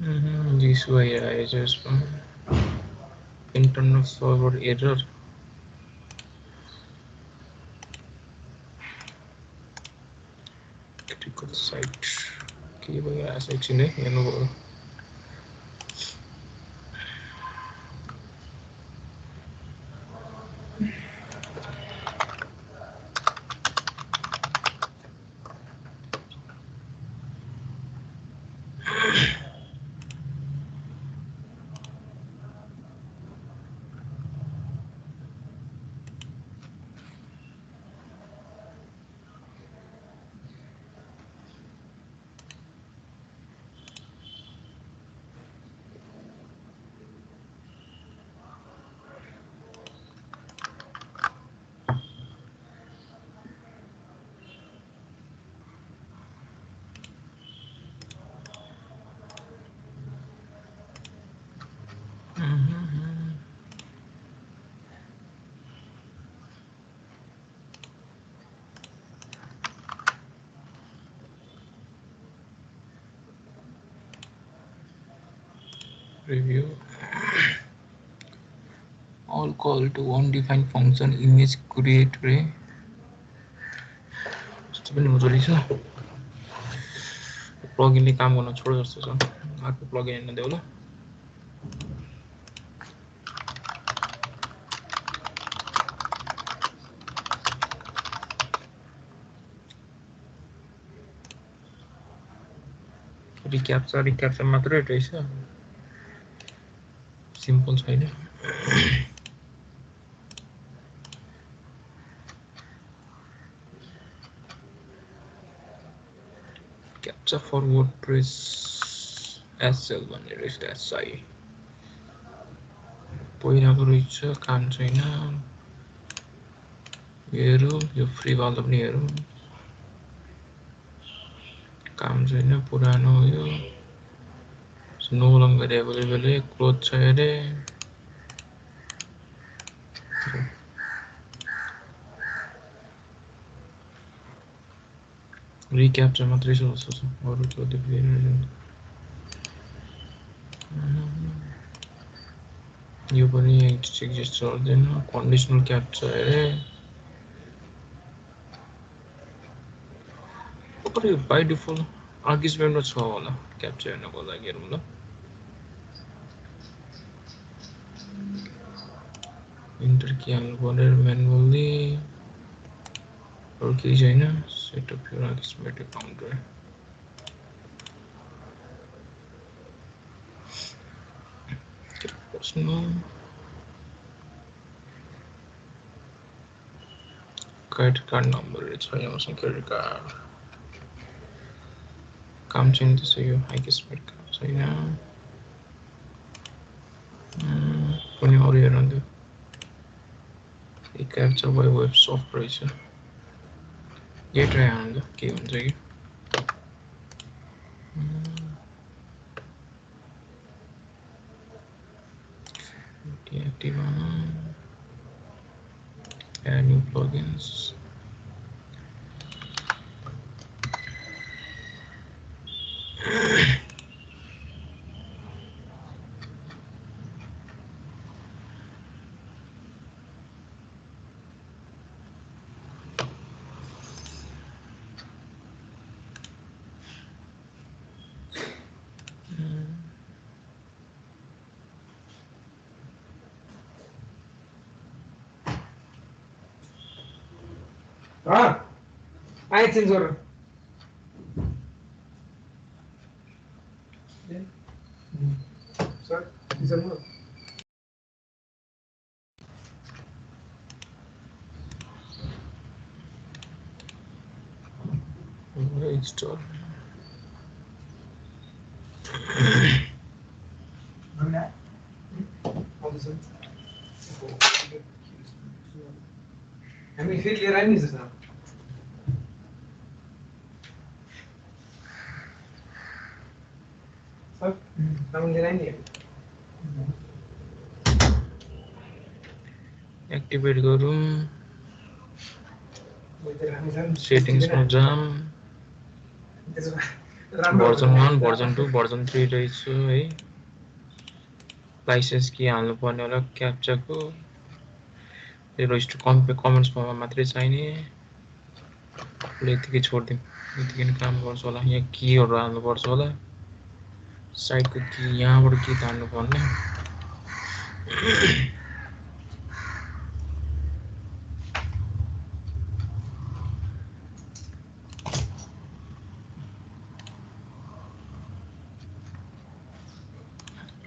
This way I just internet server error. Critical site. के भइरहेको छ एकछिन है हेर्नुभयो review all call to undefined function image create रे यस्तो पनि हुँदो रहेछ प्लगइनले काम गर्न छोड्यो जस्तो छ अर्को प्लगइन हेर्न देऊ ल रिक्याप्चा मात्रै रहेछ सिम्पल छैन क्याप्चा फर वर्डप्रेस एसएल भन्ने रहेछ एसआई पहिलाको रहेछ काम छैन हेरौँ यो फ्री वाला पनि हेरौँ काम छैन पुरानो हो यो नो लङ्गर एभाइलेबल है क्लोज छ अरे रिक्याप्चा मात्रै छ जस्तो छ अरू के देख्दैन यो पनि एक्जिस्ट गर्दैन कन्डिसनल क्याप्चा अरे अरे बाइ डिफल्ट आर्ग्युमेन्टमा छ होला क्याप्चा हेर्नको लागि हेरौँ ल इन्टर की हाल्नु पर्यो म्यानुअली अरू केही छैन setup your argument counter personal credit card number छैन मसँग क्रेडिट कार्ड काम छैन त्यसै यो आर्ग्युमेन्ट काम छैन कुनै अरू हेर्न देऊ एक एप छ वेब सफ्ट रहेछ यही ट्राई हाल्नु त के हुन्छ कि deactive add new plugins I censor. Sir, is it more? install हामी फेरि लिएर आइनि सर सर हामी लिएर आइनि एक्टिभेट गरौँ सेटिङ्समा जाम भर्जन 1 भर्जन 2 भर्जन 3 रहेछु है लाइसेन्स के हाल्नु पर्ने होला क्याप्चाको रजिस्टर कमेन्ट्स फर्ममा मात्रै चाहिने यतिकै छोडिदिउँ यतिकै नै काम गर्छ होला यहाँ कीहरू हाल्नुपर्छ होला साइटको की यहाँबाट की तान्नु पर्ने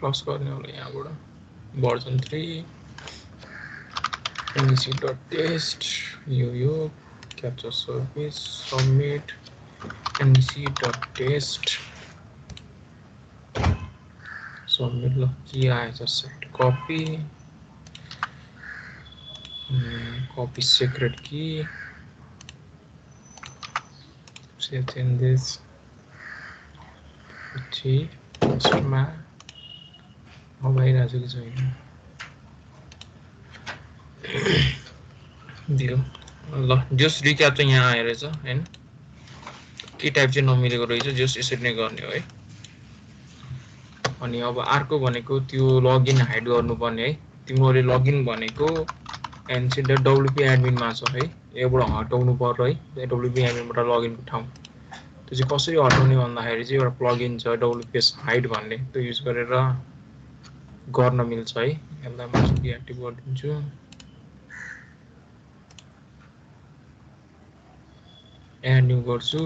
प्लस गर्ने होला यहाँबाट भर्जन 3 nbc.test यो क्याप्चा सर्भिस सबमिट nbc.test सबमिट ल के आएछ set copy secret key save changes पछि फर्स्टमा आइरहेको छ कि छैन दियो ल जस्ट रिक्याप चाहिँ यहाँ आएर छ हैन के टाइप चाहिँ नमिलेको रहेछ जस्ट यसरी नै गर्ने हो है अनि अब अर्को भनेको त्यो लगइन हाइड गर्नुपर्ने है तिमीले लगइन भनेको nc.wp admin मा छ है योबाट हटाउनु पर्छ है wp admin बाट लगइनको ठाउँ त्यो चाहिँ कसरी हटाउने भन्दाखेरि चाहिँ एउटा प्लगइन छ wps हाइड भन्ने त्यो युज गरेर गर्न मिल्छ है यसलाई म डिएक्टिभ गरिदिन्छु एड न्यू गर्छु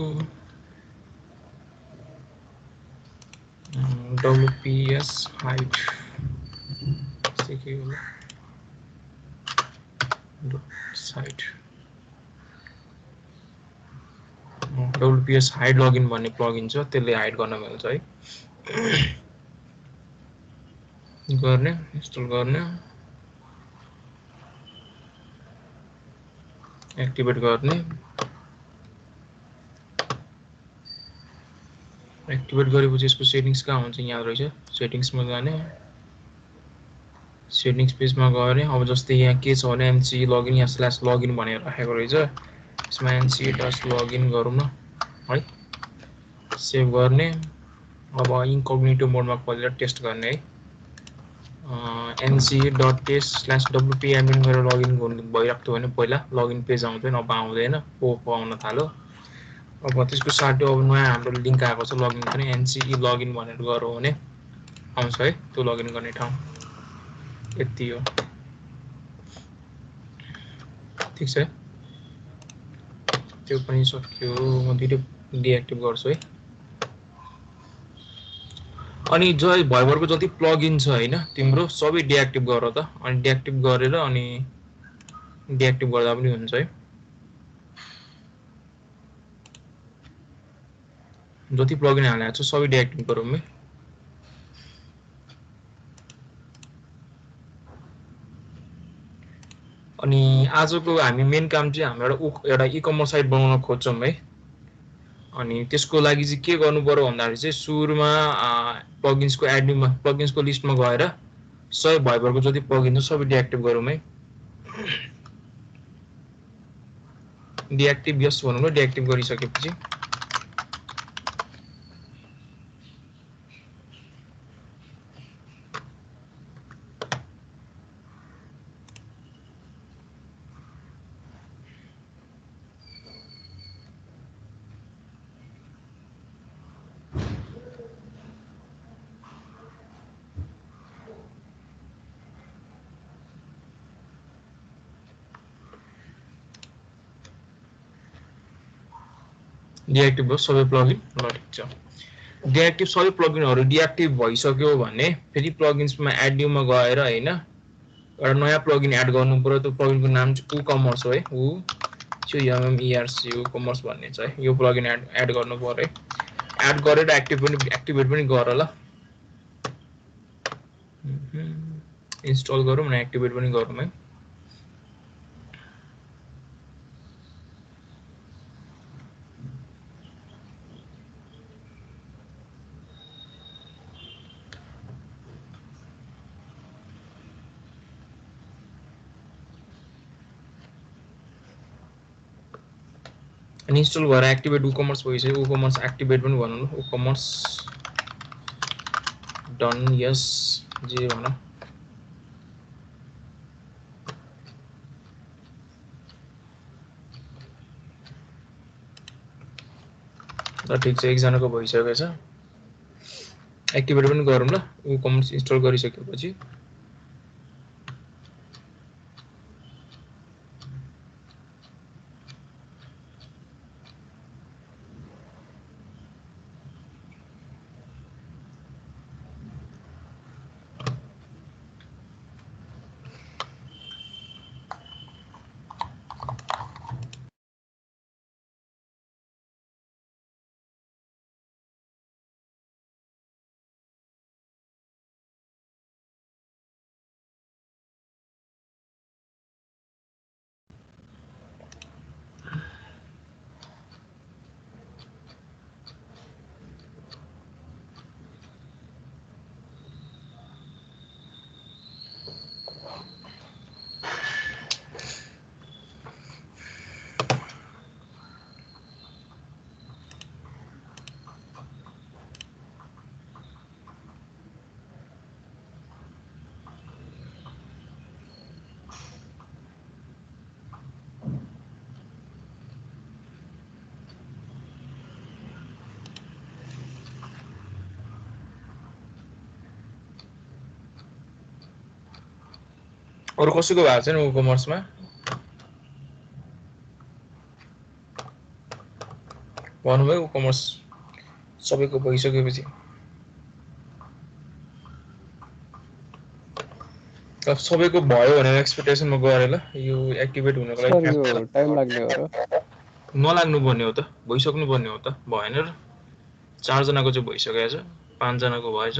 wps हाइड सिक्यो होला साइट wps हाइड लगइन भन्ने प्लगइन छ त्यसले हाइड गर्न मिल्छ है गर्ने इन्स्टल गर्ने एक्टिभेट गर्ने एक्टिभेट गरेपछि यसको सेटिङ्स कहाँ हुन्छ यहाँ रहेछ सेटिङ्समा जाने सेटिङ्स पेजमा गएर अब जस्तै यहाँ के छ भने nc लगइन या /login भनेर राखेको रहेछ यसमा nc.login गरौँ न है सेभ गर्ने अब इन्कग्निटो मोडमा खोलेर टेस्ट गर्ने है nc.test/wp admin गरेर लगइन गर्नु भइरहेको थियो भने पहिला लगइन पेज आउँदैन अब आउँदैन पप आउन थाल्यो अब त्यसको साथै अब नयाँ हाम्रो लिंक आएको छ लगइन गर्ने nc लगइन भनेर गरौँ भने आउँछ है त्यो लगइन गर्ने ठाउँ यति हो ठीक छ त्यो पनि सक्यो म दुईटै डिएक्टिभ गर्छु है अनि जय भइबरको जति प्लगइन छ हैन तिम्रो सबै डिएक्टिभ गर त अनि डिएक्टिभ गरेर अनि डिएक्टिभ गर्दा पनि हुन्छ है जति प्लगइन हालेको छ सबै डिएक्टिभ गरौँ है अनि आजको हामी मेन काम चाहिँ हाम्रो एउटा ई-कमर्स साइट बनाउन खोज्छौं है अनि त्यसको लागि चाहिँ के गर्नु पर्यो भन्दाखेरि चाहिँ सुरुमा प्लगइन्सको एडमिनमा प्लगइन्सको लिस्टमा गएर सबै भइबरको जति प्लगइन छ सबै डिएक्टिभ गरौँ है डिएक्टिभ यस भन्नु न डिएक्टिभ गरिसकेपछि डिएक्टिभ भयो सबै प्लगइन ल ठीक छ डिएक्टिभ सबै प्लगइनहरु डिएक्टिभ भइसक्यो भने फेरि प्लगइन्समा एड न्यूमा गएर हैन एउटा नयाँ प्लगइन एड गर्नु पर्यो त्यो प्लगइनको नाम चाहिँ WooCommerce हो है WooCommerce भन्ने छ है यो प्लगइन एड गर्नु पर्यो है एड गरेर एक्टिभेट पनि गर ल इन्स्टल गरौँ न एक्टिभेट पनि गरौँ है अनि इन्स्टल भएर एक्टिभेट WooCommerce भइसक्यो WooCommerce एक्टिभेट पनि भनौँ न WooCommerce डन यस जे भनौँ ल ठिक छ एकजनाको भइसकेको छ एक्टिभेट पनि गरौँ ल WooCommerce इन्स्टल गरिसकेपछि अरु कसैको भएको छैन WooCommerce मा भन्नुभयो WooCommerce सबैको भइसकेपछि सबैको भयो भनेर एक्सपेक्टेसनमा गरे ल यो एक्टिभेट हुनको लागि सर यो टाइम लाग्ने हो र नलाग्नु पर्ने हो त भइसक्नु पर्ने हो त भएन र 4 जनाको चाहिँ भइसकेको छ 5 जनाको भएछ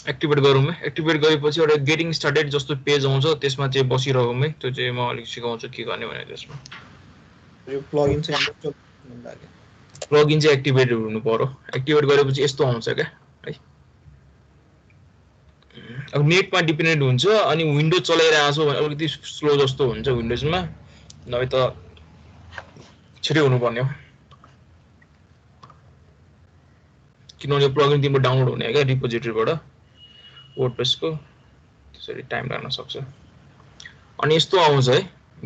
एक्टिभेट गरौँ है एक्टिभेट गरेपछि एउटा गेटिङ स्टार्टेड जस्तो पेज आउँछ त्यसमा चाहिँ बसिरहौँ है त्यो चाहिँ म अलिक सिकाउँछु के गर्ने भनेर त्यसमा यो प्लगइन चाहिँ इन्स्टल लाग्यो प्लगइन चाहिँ एक्टिभेट हुनु पर्यो एक्टिभेट गरेपछि यस्तो आउँछ क्या है अब नेटमा डिपेन्डेन्ट हुन्छ अनि विन्डो चलाइरहेको छ भने अलिकति स्लो जस्तो हुन्छ विन्डोजमा नभए त छिटै हुनुपर्ने हो किनभने प्लगइन तिम्रो डाउनलोड हुने क्या रिपोजिटरीबाट वर्डप्रेसको त्यसरी टाइम लाग्न सक्छ अनि यस्तो आउँछ है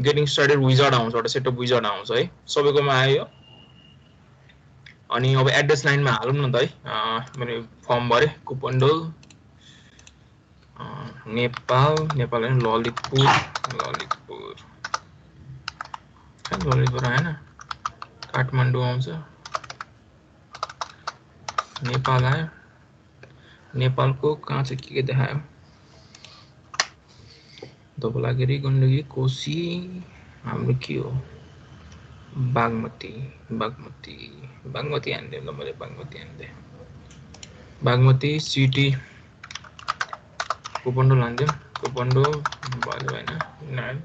गेटिङ स्टार्टेड विजार्ड आउँछ एउटा सेटअप विजार्ड आउँछ है सबैकोमा आयो अनि अब एड्रेस लाइनमा हालौँ न त है मैले फर्म भरे कुपन्डोल नेपाल नेपाल हैन ललितपुर हैन काठमाडौँ आउँछ नेपाल आयो नेपालको कहाँ चाहिँ के देखायो धवलागिरी गण्डकी कोशी हाम्रो के हो बागमती हान्दियो ल मैले बागमती हान्दिएँ बागमती सिटी कुपन्डोल हान्दियो कुपन्डोल भयो हैन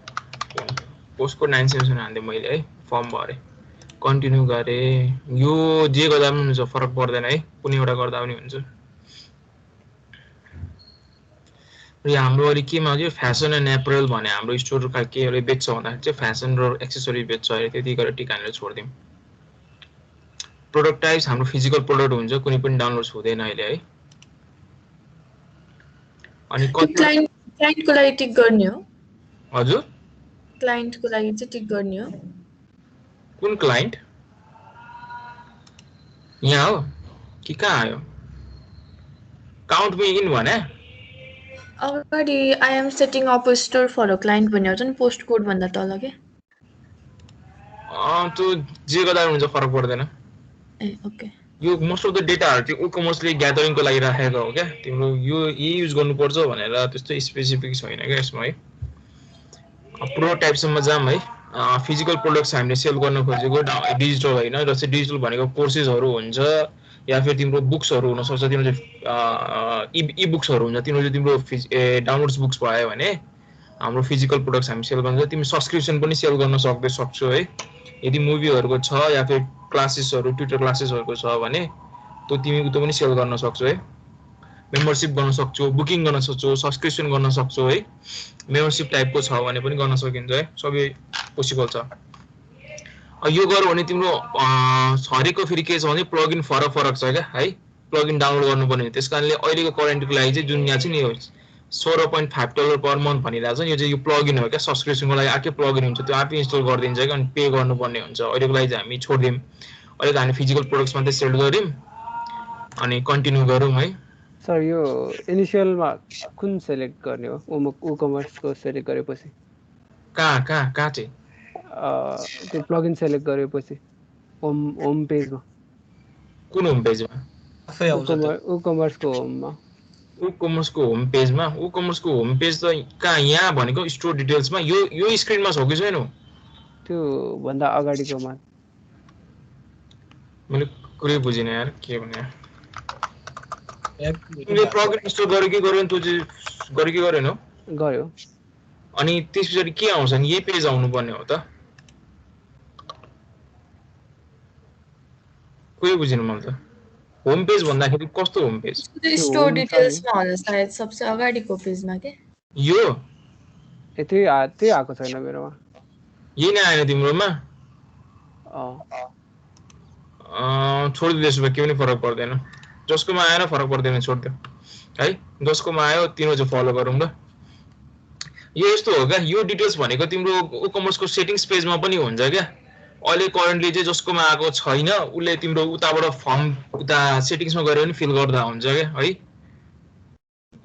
पोस्टको 977 हान्दिएँ मैले है फर्म भरे कन्टिन्यू गरे यो जे गर्दा पनि हुन्छ फरक पर्दैन है कुनै एउटा गर्दा पनि हुन्छ र हाम्रो अहिले केमा हो फ्यासन एन्ड एपरल भने हाम्रो स्टोर केले बेच्छ भन्दाखेरि चाहिँ फ्यासन र एक्सेसरी बेच्छ अहिले त्यति गरेर टिक हानेर छोड्दियौँ प्रोडक्ट टाइप्स हाम्रो फिजिकल प्रोडक्ट हुन्छ कुनै पनि डाउनलोड हुँदैन अहिले है अनि क्लाइन्टको लागि टिक गर्ने हो हजुर क्लाइन्टको लागि चाहिँ टिक गर्ने हो कुन क्लाइन्ट यहाँ हो कि कहाँ आयो काउन्ट मी इन भने अगाडि I am setting up a store for a client भन्ने हुन्छ नि पोस्ट कोड भन्दा तल के त्यो जे गर्दा हुन्छ फरक पर्दैन ए ओके यो मोस्ट अफ द डेटाहरु चाहिँ WooCommerce-ले ग्यादरिङको लागि राखेको हो क्या तिम्रो यो युज गर्नुपर्छ भनेर त्यस्तो स्पेसिफिक छैन क्या यसमा है प्रोटोटाइपसम्म जाम है फिजिकल प्रोडक्ट्स हामीले सेल गर्न खोजेको डिजिटल हैन र चाहिँ डिजिटल भनेको कोर्सेसहरु हुन्छ या फिर तिम्रो बुक्सहरु हुन सक्छ तिम्रो ई बुक्सहरु हुन्छ तिम्रो तिम्रो डाउनलोड्स बुक्स भयो भने हाम्रो फिजिकल प्रोडक्ट्स हामी सेल गर्छ तिमी सब्स्क्रिप्सन पनि सेल गर्न सक्छौ है यदि मुभीहरुको छ या फिर क्लासेसहरु ट्युटर क्लासेसहरुको छ भने त्यो तिमी त्यो पनि सेल गर्न सक्छौ है मेम्बरशिप गर्न सक्छौ, बुकिङ गर्न सक्छौ, सब्सक्रिप्सन गर्न सक्छौ है। मेम्बरशिप टाइपको छ भने पनि गर्न सकिन्छ है, सबै पोसिबल छ। यो गर्यो भने तिम्रो हरेकको फेरि के छ भने प्लगइन फरक फरक छ क्या है, प्लगइन डाउनलोड गर्नुपर्ने हो। त्यसकारणले अहिलेको करेन्टको लागि चाहिँ जुन यहाँ चाहिँ नि $16.5 पर मन्थ भनिरहेको छ, यो चाहिँ यो प्लगइन हो क्या, सब्सक्रिप्सनको लागि अर्कै प्लगइन हुन्छ, त्यो आफै इन्स्टल गरिदिन्छ क्या, अनि पे गर्नुपर्ने हुन्छ। अहिलेको लागि चाहिँ हामी छोडिदिउँ, अहिले त हामी फिजिकल प्रोडक्ट्स मात्रै सेल गरिम अनि कन्टिन्यू गरौँ है। सर यो इनिशियलमा कुन सेलेक्ट गर्ने हो? वुकमर्सको सेलेक्ट गरेपछि कहाँ चाहिँ त्यो प्लगइन सेलेक्ट गरेपछि होम पेजमा, कुन होम पेजमा? आफै आउँछ त्यो। वुकमर्सको होममा। वुकमर्सको होम पेजमा? वुकमर्सको होम पेज त कहाँ, यहाँ भनेको स्टोर डिटेल्समा? यो स्क्रिनमा छ कि छैन? त्यो भन्दा अगाडिकोमा। मैले कुरै बुझिनँ यार, के भने एप तिमीले प्लगइन इन्स्टल गर्यो कि गरेन? त्यो चाहिँ गर्यो कि गरेन? गर्यो। अनि त्यस पछाडि के आउँछ नि? यही पेज आउनु पर्ने हो त? कुरै बुझिनँ मैले त। होम पेज भन्दाखेरि कस्तो होम पेज? स्टोर डिटेल्समा होला सायद, सबसे अगाडिको पेजमा के? यो त्यही आएको छैन मेरोमा। यही नै आएन तिम्रोमा? छोडिदियो, त्यसो भए के पनि फरक पर्दैन। जसकोमा आएन फरक पर्दैन, छोडिदियो है। जसकोमा आयो तिम्रो चाहिँ फलो गरौँ ल। यो यस्तो हो क्या, यो डिटेल्स भनेको तिम्रो वुकमर्सको सेटिङ्स पेजमा पनि हुन्छ क्या। अहिले करेन्टली चाहिँ जसकोमा आएको छैन उसले तिम्रो उताबाट फर्म उता सेटिङ्समा गएर पनि फिल गर्दा हुन्छ क्या है।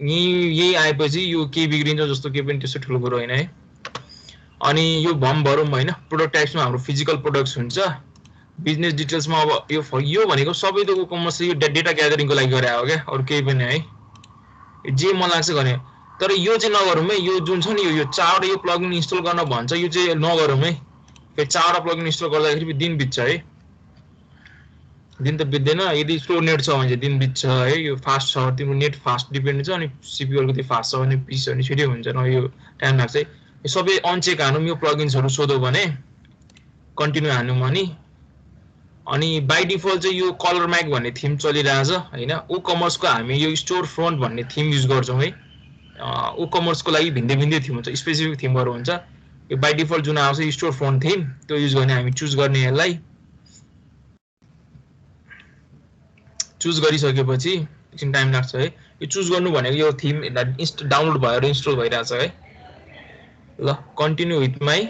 यही आएपछि यो के बिग्रिन्छ जस्तो के पनि त्यस्तो ठुलो कुरो होइन है। अनि यो भम भरौँ होइन, प्रोडक्ट टाइप्समा हाम्रो फिजिकल प्रोडक्ट्स हुन्छ, बिजनेस डिटेल्समा अब यो भनेको सबै त वुकमर्सले यो डेटा ग्यादरिङको लागि गरे हो क्या, अरू केही पनि है। जे मन लाग्छ गर्ने, तर यो चाहिँ नगरौँ है। यो जुन छ नि यो चारवटा यो प्लगइन इन्स्टल गर्न भन्छ, यो चाहिँ नगरौँ है। फेरि चारवटा प्लगइन इन्स्टल गर्दाखेरि दिन बित्छ है। दिन त बित्दैन, यदि स्लो नेट छ भने चाहिँ दिन बित्छ है। यो फास्ट छ, तिम्रो नेट फास्ट डिपेन्ड हुन्छ, अनि सिपियूको त्यो फास्ट छ भने पिस भने छिटै हुन्छ, न यो टाइम लाग्छ है। यो सबै अनचेक हानौँ, यो प्लगइन्सहरू सोधौँ भने कन्टिन्यू हानौँ अनि बाई डिफल्ट चाहिँ यो कलर म्याग भन्ने थिम चलिरहेछ होइन। वुकमर्सको हामी यो स्टोर फ्रन्ट भन्ने थिम युज गर्छौँ है। वुकमर्सको लागि भिन्दै भिन्दै थिम हुन्छ, स्पेसिफिक थिमहरू हुन्छ। यो बाई डिफल्ट जुन आउँछ स्टोर फ्रन्ट थिम, त्यो युज गर्ने, हामी चुज गर्ने। यसलाई चुज गरिसकेपछि एकछिन टाइम लाग्छ है। यो चुज गर्नु भनेको यो थिम डाउनलोड भएर इन्स्टल भइरहेछ है। ल कन्टिन्यू विथ माई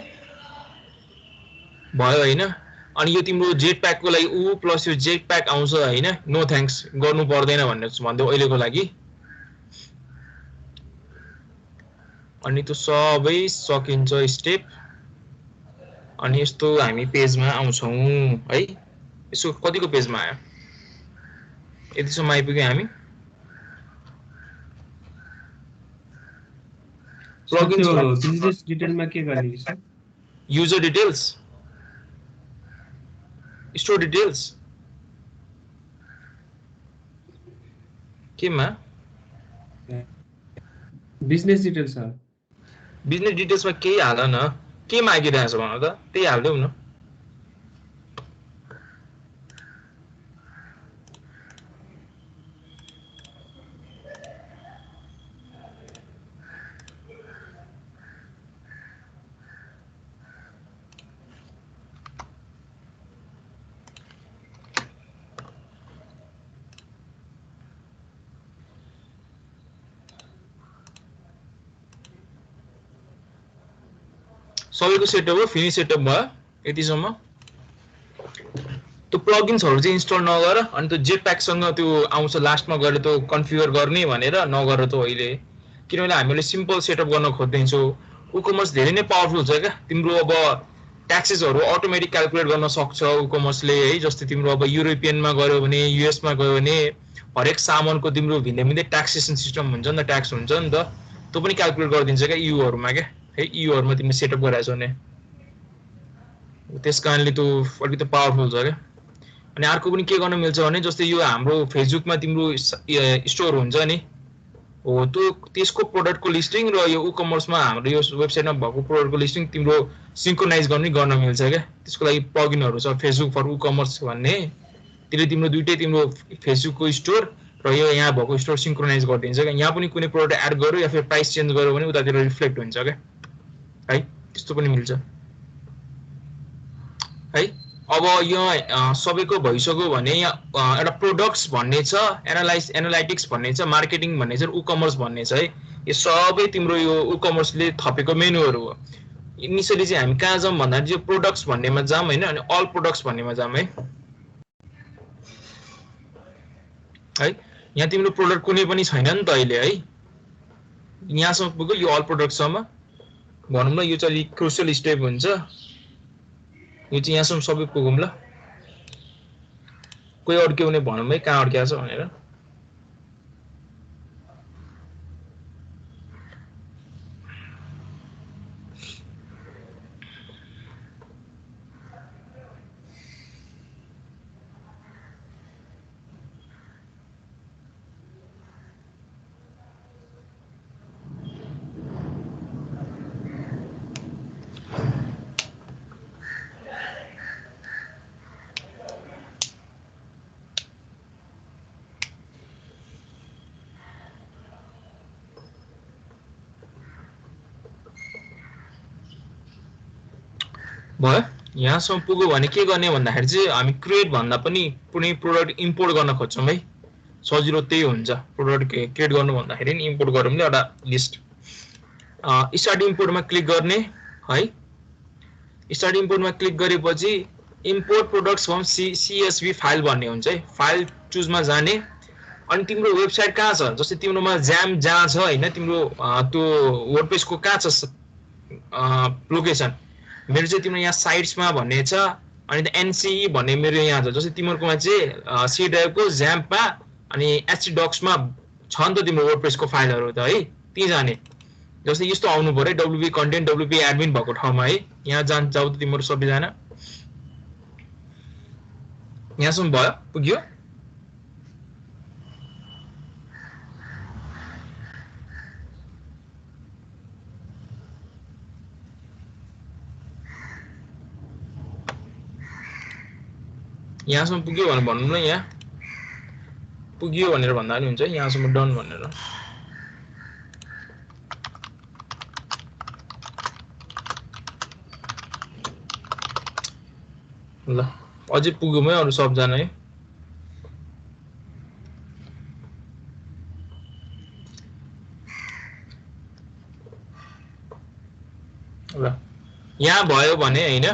भयो होइन। अनि यो तिम्रो जेट प्याकको लागि प्लस यो जेट प्याक आउँछ होइन, नो थ्याङ्क्स गर्नु पर्दैन भनेर भनिदेऊ अहिलेको लागि। अनि त्यो सबै सकिन्छ स्टेप। अनि यस्तो हामी पेजमा आउँछौँ है। यसो कतिको पेजमा आयो? यतिसम्म आइपुग्यो हामी। बिजनेस डिटेलमा के गर्ने sir? User details, store details केमा? Business details sir. बिजनेस डिटेल्समा केही हाल न, के मागिरहेछ भन त, त्यही हालिदेऊ न। सबैको सेटअप हो, फिनिस सेटअप भयो यतिसम्म। त्यो प्लगइन्सहरू चाहिँ इन्स्टल नगर, अनि त्यो जेट प्याकसँग त्यो आउँछ लास्टमा गएर त्यो कन्फिगर गर्ने भनेर नगर त अहिले, किनभने हामीले सिम्पल सेटअप गर्न खोज्दैछौँ। वुकमर्स धेरै नै पावरफुल छ क्या। तिम्रो अब ट्याक्सेसहरू अटोमेटिक क्यालकुलेट गर्न सक्छ वुकमर्सले है। जस्तै तिम्रो अब युरोपियनमा गयो भने, युएसमा गयो भने हरेक सामानको तिम्रो भिन्दै भिन्दै ट्याक्सेसन सिस्टम हुन्छ नि त, ट्याक्स हुन्छ नि त, त्यो पनि क्यालकुलेट गरिदिन्छ क्या युहरूमा क्या है। युहरूमा तिमीले सेटअप गराएछौ भने त्यस कारणले त्यो अलिकति पावरफुल छ क्या। अनि अर्को पनि के गर्न मिल्छ भने जस्तै यो हाम्रो फेसबुकमा तिम्रो स्टोर हुन्छ नि हो, त्यो त्यसको प्रोडक्टको लिस्टिङ र यो वुकमर्समा हाम्रो यो वेबसाइटमा भएको प्रोडक्टको लिस्टिङ तिम्रो सिन्क्रोनाइज गर्न मिल्छ क्या। त्यसको लागि प्लगइनहरू छ, फेसबुक फर वुकमर्स भन्ने। त्यसले तिम्रो दुइटै तिम्रो फेसबुकको स्टोर र र यो यहाँ भएको स्टोर सिंक्रोनाइज गरिदिन्छ क्या यहाँ पनि कुनै प्रोडक्ट एड गर्यो या फिर प्राइस चेन्ज गर्यो भने उतातिर रिफ्लेक्ट हुन्छ क्या है त्यस्तो पनि मिल्छ है अब यो सबैको भइसक्यो भने यहाँ एउटा प्रोडक्ट्स भन्ने छ एनालाइटिक्स भन्ने छ मार्केटिङ भन्ने छ ई-कमर्स भन्ने छ है यो सबै तिम्रो यो ई-कमर्सले थपेको मेनुहरू हो इनिशियली चाहिँ हामी कहाँ जाम भन्दा चाहिँ प्रोडक्ट्स भन्नेमा जाम हैन अनि अल प्रोडक्ट्स भन्नेमा जाम है यहाँ तिम्रो प्रोडक्ट कुनै पनि छैन नि त अहिले है यहाँसम्म पुग्यो यो अल प्रोडक्टसम्म भनौँ न यो चाहिँ क्रुसियल स्टेप हुन्छ यो चाहिँ यहाँसम्म सबै पुगौँ ल कोही अड्क्यो भने भनौँ है कहाँ अड्क्या छ भनेर भयो यहाँसम्म पुग्यो भने के गर्ने भन्दाखेरि चाहिँ हामी क्रिएट भन्दा पनि कुनै प्रोडक्ट इम्पोर्ट गर्न खोज्छौँ है सजिलो त्यही हुन्छ प्रोडक्ट क्रिएट गर्नु भन्दाखेरि नि इम्पोर्ट गरौँ नि एउटा लिस्ट स्टार्ट इम्पोर्टमा क्लिक गर्ने है स्टार्ट इम्पोर्टमा क्लिक गरेपछि import products from CSV file भन्ने हुन्छ है फाइल चुजमा जाने अनि तिम्रो वेबसाइट कहाँ छ जस्तै तिम्रोमा ज्याम जहाँ छ हैन तिम्रो त्यो वर्डप्रेसको कहाँ छ लोकेसन मेरो चाहिँ तिम्रो यहाँ साइट्समा भन्ने छ अनि त NCE भन्ने मेरो यहाँ छ जस्तै तिमीहरुकोमा चाहिँ C ड्राइभको ज्याम्पमा अनि HDocs-मा छ नि त तिम्रो वर्डप्रेसको फाइलहरु त है त्यही जाने जस्तै यस्तो आउनु पर्यो WP कन्टेन्ट WP एडमिन भएको ठाउँमा है यहाँ जाऊ त तिमीहरु सबैजना यहाँसम्म भयो पुग्यो यहाँसम्म पुग्यो भनेर भन्नु न यहाँ पुग्यो भनेर भन्दा नि हुन्छ यहाँसम्म डन भनेर ल अझै पुग्यो मै अरु सबजना है ल यहाँ भयो भने हैन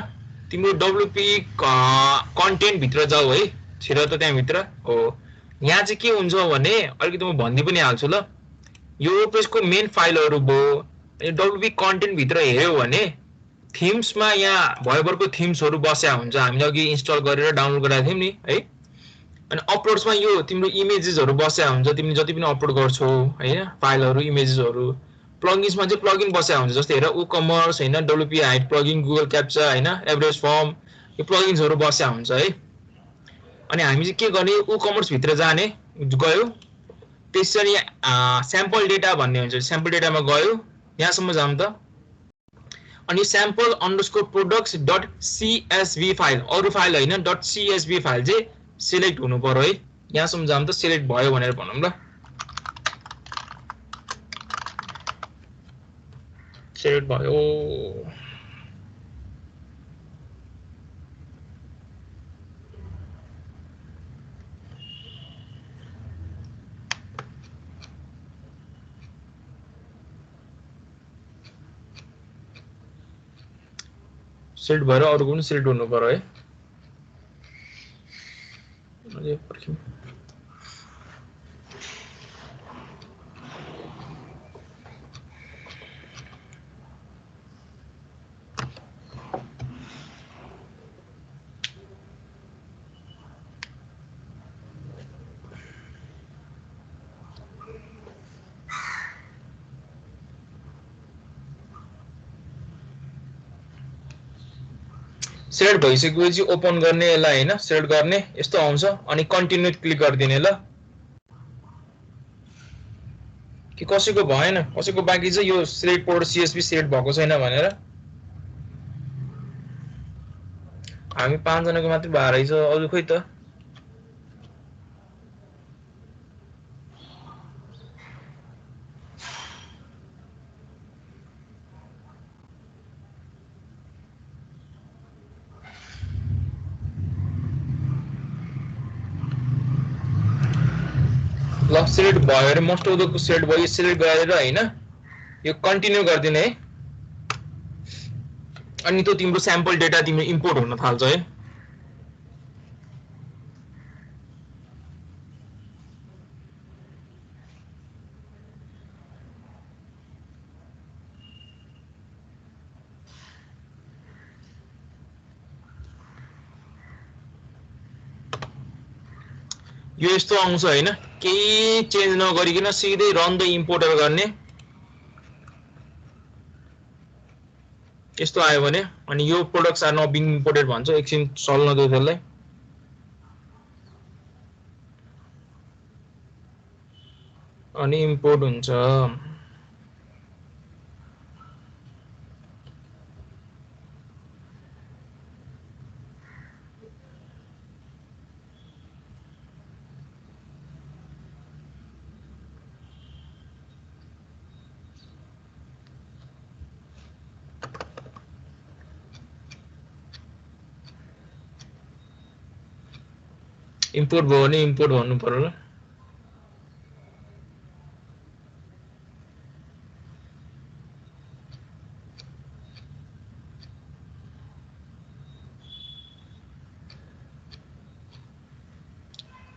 तिम्रो WP कन्टेन्ट भित्र जाऊ है छिरा त त्यहाँ भित्र हो यहाँ चाहिँ के हुन्छ भने अलिकति म भन्दै पनि हाल्छु ल यो वर्डप्रेसको मेन फाइलहरु भयो WP कन्टेन्ट भित्र हेर्यो भने थीम्समा यहाँ भयभरको थीम्सहरु बस्या हुन्छ हामीले अघि इन्स्टल गरेर डाउनलोड गराएको थियौ नि है अनि अपलोड्समा यो तिम्रो इमेजेसहरु बस्या हुन्छ तिमीले जति पनि अपलोड गर्छौ हैन फाइलहरु इमेजेसहरु प्लगइन्समा चाहिँ प्लगइन बस्या हुन्छ जस्तै हेर ई-कमर्स हैन WP हाइड प्लगइन गुगल क्याप्चा हैन एभरेज फर्म यो प्लगइन्सहरु बस्या हुन्छ है अनि हामी चाहिँ के गर्ने ई-कमर्स भित्र जाने गयो त्यसरी स्याम्पल डेटा भन्ने हुन्छ स्याम्पल डेटामा गयो यहाँसम्म जाम त अनि sample underscore products dot CSV file अरु फाइल हैन dot CSV फाइल चाहिँ सिलेक्ट हुनु पर्यो है यहाँसम्म जाम त सिलेक्ट भयो भनेर भनौं ल सिलेक्ट भयो सिलेक्ट भएर अरु पनि सिलेक्ट हुनु पर्यो है अझै पर्खिम सेलेक्ट भइसकेपछि ओपन गर्ने यसलाई हैन सेलेक्ट गर्ने यस्तो आउँछ अनि कन्टिन्यू क्लिक गर्दिने ल कि कसैको भएन कसैको बाँकी छ यो सिलेक्ट प्रोडक्ट CSV सेलेक्ट भएको छैन भनेर हामी 5 जनाको मात्र भए रहेछ अरु खोइ त ल सिलेक्ट भयो अरे मोस्ट अफ द सिलेक्ट भयो सिलेक्ट गरेर हैन यो कन्टिन्यू गर्दिने है अनि त्यो तिम्रो स्याम्पल डेटा तिम्रो इम्पोर्ट हुन थाल्छ है यो यस्तो आउँछ हैन केही चेन्ज नगरिकन सिधै रन द इम्पोर्टर गर्ने यस्तो आयो भने अनि यो products are not being imported भन्छ एकछिन चल्न दियो त्यसलाई अनि इम्पोर्ट हुन्छ इम्पोर्ट भयो भने इम्पोर्ट भन्नु पर्यो ल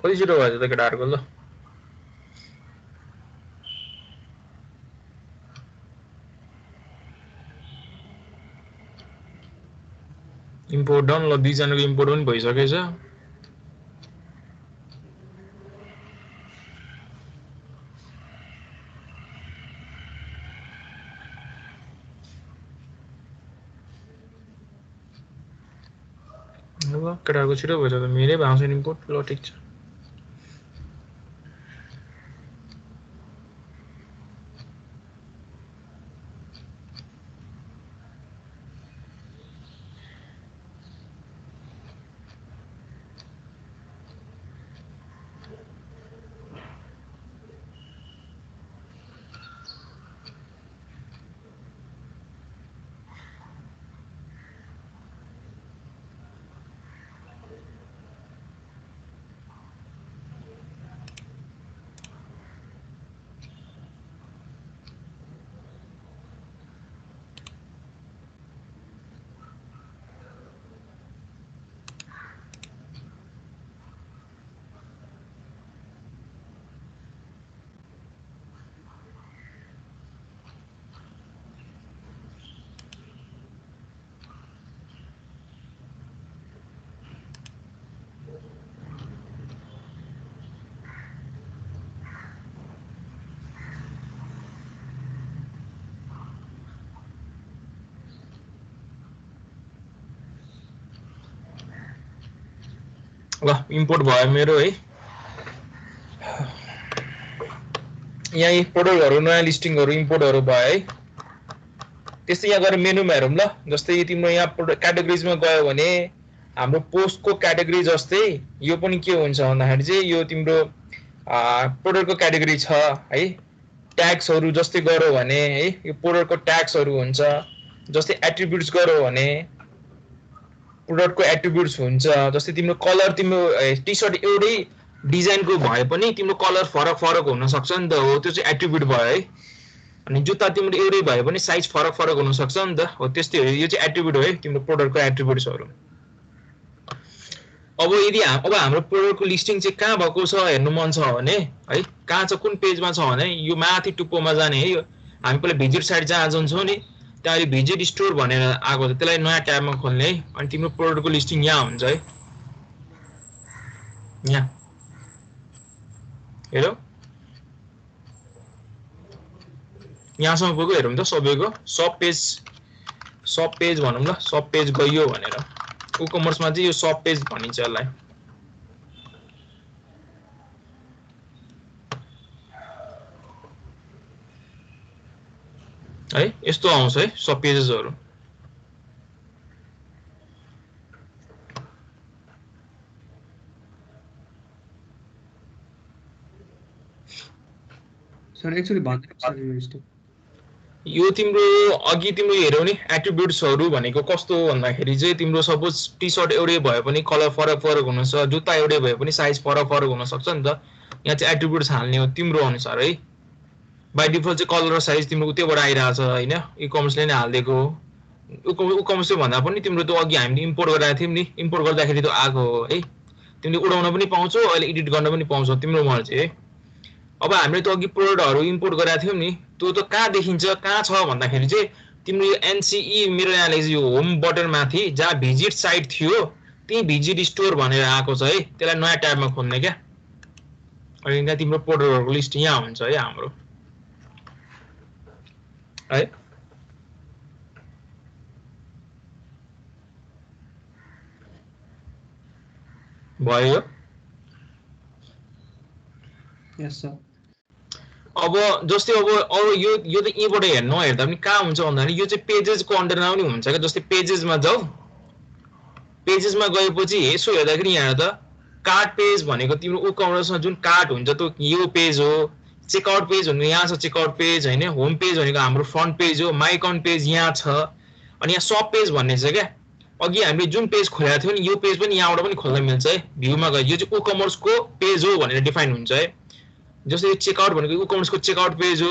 कति छिटो भएछ त केटाहरुको ल इम्पोर्ट डन ल 2 जनाको इम्पोर्ट पनि भइसकेछ अब केटाहरुको छिटो भएछ त मेरै भएको छैन इम्पोर्ट ल ठीक छ ल इम्पोर्ट भयो मेरो है यहाँ प्रोडक्टहरु नयाँ लिस्टिङहरु इम्पोर्टहरु भयो है त्यस्तै यहाँ गएर मेनुमा हेरौँ ल जस्तै तिम्रो यहाँ क्याटेगोरिजमा गयो भने हाम्रो पोस्टको क्याटेगोरी जस्तै यो पनि के हुन्छ भन्दाखेरि चाहिँ यो तिम्रो प्रोडक्टको क्याटेगोरी छ है ट्याग्सहरु जस्तै गरौ भने है यो प्रोडक्टको ट्याग्सहरु हुन्छ जस्तै एट्रिब्युट्स गरौ भने प्रोडक्टको एट्रिब्युट्स हुन्छ जस्तै तिम्रो कलर तिम्रो टी-शर्ट एउटै डिजाइनको भए पनि तिम्रो कलर फरक फरक हुन सक्छ नि त हो त्यो चाहिँ एट्रिब्युट भयो है अनि जुत्ता तिम्रो एउटै भए पनि साइज फरक फरक हुन सक्छ नि त हो त्यस्तै हो यो चाहिँ एट्रिब्युट हो है तिम्रो प्रोडक्टको एट्रिब्युट्सहरु अब यदि अब हाम्रो प्रोडक्टको लिस्टिङ चाहिँ कहाँ भएको छ हेर्नु मन छ भने है कहाँ छ कुन पेजमा छ भने यो माथि टुप्पोमा जाने है यो हामी पहिला भिजिट साइट जहाँ जान्छौं नि त्यहाँ अहिले भिजिट स्टोर भनेर आएको छ त्यसलाई नयाँ ट्याबमा खोल्ने है अनि तिम्रो प्रोडक्टको लिस्टिङ यहाँ हुन्छ है यहाँ हेरौ यहाँसम्म पुग्यो हेरौँ त सबैको सब पेज भनौँ ल सब पेज गयो भनेर ई-कमर्समा चाहिँ यो सब पेज भनिन्छ यसलाई है यस्तो आउँछ है सब पेजेसहरु सर एक्चुअली भन्नु यो तिम्रो अघि तिम्रो हेरौ नि एट्रिब्युट्सहरु भनेको कस्तो भन्दाखेरि चाहिँ तिम्रो सपोज टी-शर्ट एउटै भए पनि कलर फरक फरक हुन सक्छ जुत्ता एउटै भए पनि साइज फरक फरक हुन सक्छ नि त यहाँ चाहिँ एट्रिब्युट्स हाल्ने हो तिम्रो अनुसार है बाइ डिफल्ट चाहिँ कलर र साइज तिम्रो उतैबाट आइरहेछ हैन ई-कमर्सले नै हाल्दिएको हो ई-कमर्सले भन्दा पनि तिम्रो त्यो अघि हामीले इम्पोर्ट गरेका थियौ नि इम्पोर्ट गर्दाखेरि त्यो आएको हो है तिमीले उडाउन पनि पाउँछौ अहिले एडिट गर्न पनि पाउँछौ तिम्रो मर्जी है अब हामीले त्यो अघि प्रोडक्टहरु इम्पोर्ट गरेका थियौ नि त्यो त कहाँ देखिन्छ कहाँ छ भन्दाखेरि चाहिँ तिम्रो यो एनसीई मेरो यहाँ लेख्छ यो होम बटन माथि जहाँ भिजिट साइट थियो त्यही भिजिट स्टोर भनेर आएको छ है त्यसलाई नयाँ ट्याबमा खोल्ने क्या अनि यहाँ तिम्रो प्रोडक्टहरुको लिस्ट यहाँ हुन्छ है हाम्रो है भयो यस सर अब जस्तै अब यो त यहीबाट हेर्दा पनि कहाँ हुन्छ भन्दाखेरि यो चाहिँ पेजेसको अन्डरमा पनि हुन्छ क्या जस्तै पेजेसमा जाऊ पेजेसमा गएपछि यसो हेर्दाखेरि यहाँ त कार्ट पेज भनेको तिम्रो ई-कमर्समा जुन कार्ट हुन्छ त्यो यो पेज हो चेकआउट पेज भनेको यहाँ छ चेकआउट पेज हैन होम पेज भनेको हाम्रो फ्रन्ट पेज हो माई अकाउन्ट पेज यहाँ छ अनि यहाँ सब पेज भन्ने छ क्या अघि हामीले जुन पेज खोलेका थियौ नि यो पेज पनि यहाँबाट पनि खोल्न मिल्छ है भ्यूमा गए यो चाहिँ ई-कमर्सको पेज हो भनेर डिफाइन हुन्छ है जस्तै यो चेकआउट भनेको ई-कमर्सको चेकआउट पेज हो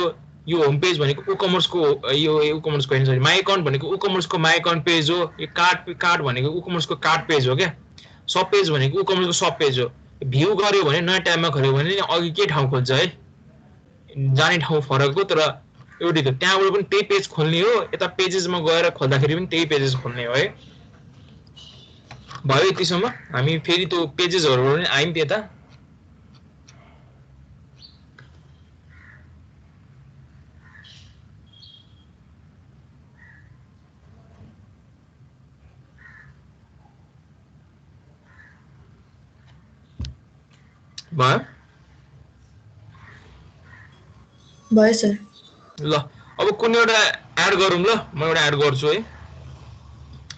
यो होम पेज भनेको ई-कमर्सको यो ई-कमर्सको हैन सरी माई अकाउन्ट भनेको ई-कमर्सको माई अकाउन्ट पेज हो यो कार्ट भनेको ई-कमर्सको कार्ट पेज हो क्या सब पेज भनेको ई-कमर्सको सब पेज हो भ्यू गर्यो भने नयाँ ट्याबमा खोल्यो भने अघि के ठाउँ खोज्छ है जाने ठाउँ फरक हो तर एउटै त त्यहाँबाट पनि त्यही पेज खोल्ने हो यता पेजेसमा गएर खोल्दाखेरि पनि त्यही पेजेस खोल्ने हो है भयो यतिसम्म हामी फेरि त्यो पेजेसहरुबाट पनि आइम त्यता भयो सर ल अब कुनै एउटा एड गरौँ ल म एउटा एड गर्छु है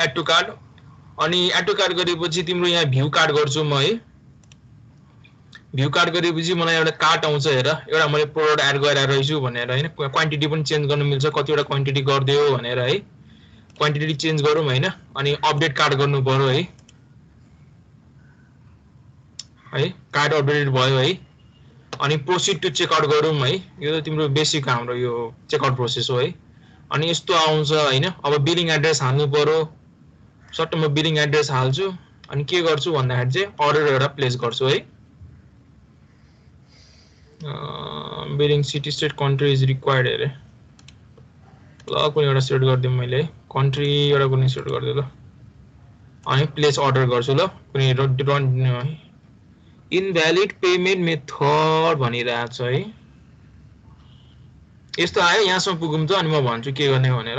एड टु कार्ड अनि एड टु कार्ड गरेपछि तिम्रो यहाँ भ्यू कार्ड गर्छु म है भ्यू कार्ड गरेपछि मलाई एउटा कार्ट आउँछ हेर एउटा मैले प्रोडक्ट एड गरेर रहेछु भनेर हैन क्वान्टिटी पनि चेन्ज गर्न मिल्छ कतिवटा क्वान्टिटी गर्दियो भनेर है क्वान्टिटी चेन्ज गरौँ हैन अनि अपडेट कार्ड गर्नु पर्यो है कार्ड अपडेटेड भयो है अनि प्रोसिड टु चेकआउट गरौँ है यो त तिम्रो बेसिक हाम्रो यो चेकआउट प्रोसेस हो है अनि यस्तो आउँछ हैन अब बिलिङ एड्रेस हाल्नु पर्यो सट्ट म बिलिङ एड्रेस हाल्छु अनि के गर्छु भन्दाखेरि चाहिँ अर्डर एउटा प्लेस गर्छु है billing city state country is required अरे ल कुनै एउटा सेट गर्दिम मैले कन्ट्री एउटा कुनै सेट गर्दिए ल अनि प्लेस अर्डर गर्छु ल कुनै इनभ्यालिड पेमेन्ट मेथड भनिरहेछ है यस्तो आयो यहाँसम्म पुगौँ त अनि म भन्छु के गर्ने भनेर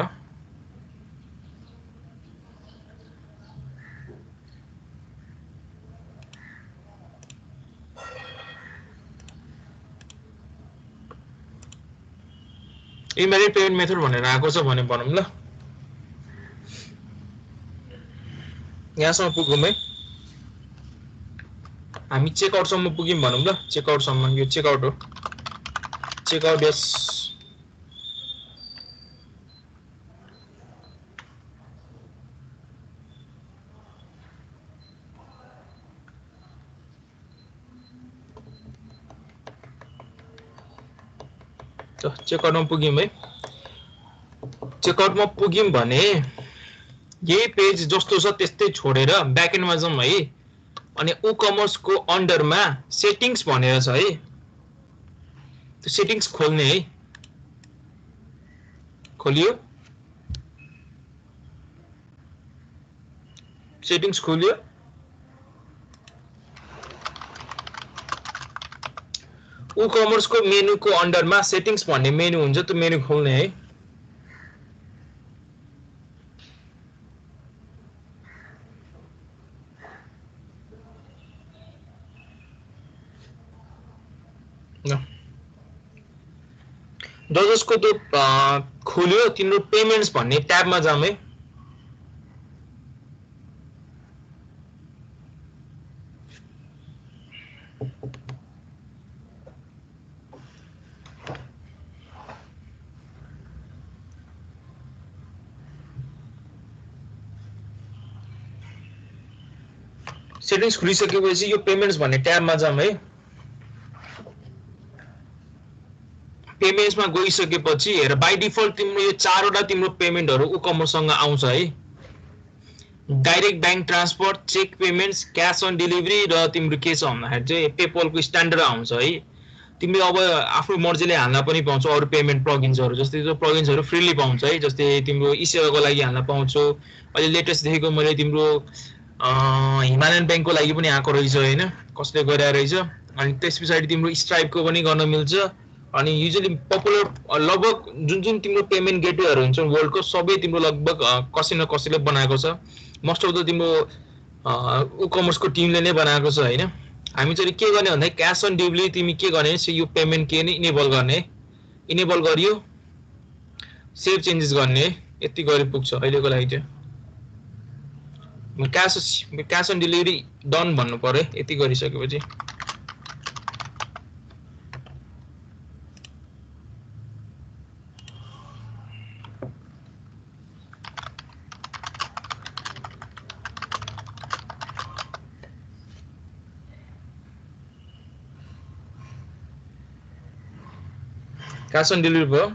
इनभ्यालिड पेमेन्ट मेथड भनेर आएको छ भने भनौँ ल यहाँसम्म पुगौँ है हामी चेकआउटसम्म पुग्यौं भनौँ ल चेकआउटसम्म यो चेकआउट हो चेकआउट यस त चेकआउटमा पुग्यौं है चेकआउटमा पुग्यौं भने यही पेज जस्तो छ त्यस्तै छोडेर ब्याकएन्डमा जाउँ है अनि ई-कमर्स को अन्डरमा सेटिंग्स भनेर छ है त्यो सेटिंग्स खोल्ने है खोलियो सेटिंग्स खोलियो ई-कमर्स को मेनु को अन्डरमा सेटिंग्स भन्ने मेनु हुन्छ त्यो मेनु खोल्ने है जसको त्यो खोल्यो तिम्रो पेमेन्ट्स भन्ने ट्याबमा जाम है सेटिंग्स खुलिसकेपछि यो पेमेन्ट्स भन्ने ट्याबमा जाम है पेमेन्ट्समा गइसकेपछि हेर बाइ डिफल्ट तिम्रो यो चारवटा तिम्रो पेमेन्टहरु उकमर्ससँग आउँछ है। Direct bank transfer, check payments, cash on delivery र तिम्रो के छ भन्दाखेरि चाहिँ पेपलको स्ट्यान्डर्ड आउँछ है। तिमीले अब आफ्नो मर्जीले हाल्न पनि पाउँछौ अरु पेमेन्ट प्लगइन्सहरु, जस्तै त्यो प्लगइन्सहरु फ्रीली पाउँछ है। जस्तै तिम्रो ई-सेवाको लागि हाल्न पाउँछौ। अहिले लेटेस्ट देखेको मैले तिम्रो हिमालयन बैंकको लागि पनि आएको रहेछ हैन, कसले गरेर रहेछ। अनि त्यसपछि तिम्रो स्ट्राइपको पनि गर्न मिल्छ। अनि युजुअली पपुलर लगभग जुन तिम्रो पेमेन्ट गेटवेहरु हुन्छ वर्ल्डको सबै तिम्रो लगभग कसै न कसैले बनाएको छ। मोस्ट अफ द तिम्रो ई-कमर्सको टिमले नै बनाएको छ हैन। हामी चाहिँ के गर्ने भन्दा क्याश अन डेलिभरी तिमी के गर्ने यो पेमेन्ट के नि इनेबल गर्ने, इनेबल गरियो सेभ चेन्जेस गर्ने, यति गरे पुग्छ अहिलेको लागि चाहिँ। क्याश अन डेलिभरी डन भन्नु पर्यो यति गरिसकेपछि। क्याश अन डेलिभरी भयो।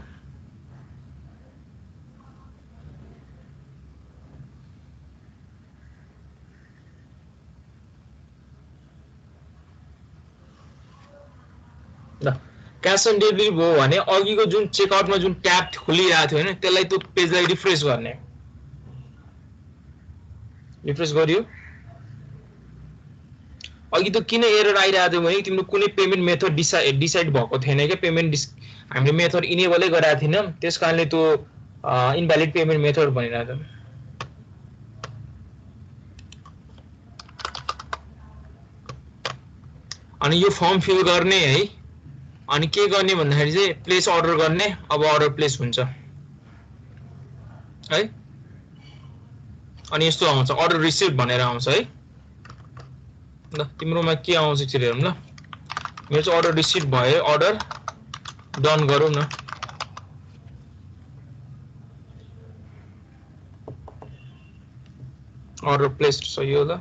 क्याश अन डेलिभरी भयो भने अघिको जुन चेकआउटमा जुन ट्याब खुलिरहेको थियो हैन त्यसलाई त्यो पेजलाई रिफ्रेश गर्ने। रिफ्रेश गरियो। अघि त किन एरर आइरहेको थियो भने तिम्रो कुनै पेमेन्ट मेथड डिसाइड भएको थिएन के। पेमेन्ट हामीले मेथड इनेबलै गराएको थिएन, त्यसकारणले त्यो इनभ्यालिड पेमेन्ट मेथड भनिरहेको थियो। अनि यो फर्म फिल गर्ने है। अनि के गर्ने भन्दाखेरि चाहिँ प्लेस अर्डर गर्ने। अब अर्डर प्लेस हुन्छ है। अनि यस्तो आउँछ अर्डर रिसिभ भनेर आउँछ है। ल तिम्रोमा के आउँछ एकचोटि हेरौँ ल। मेरो चाहिँ अर्डर रिसिभ भयो, अर्डर डन गरौँ न। अर्डर प्लेस्ड छ यो ल।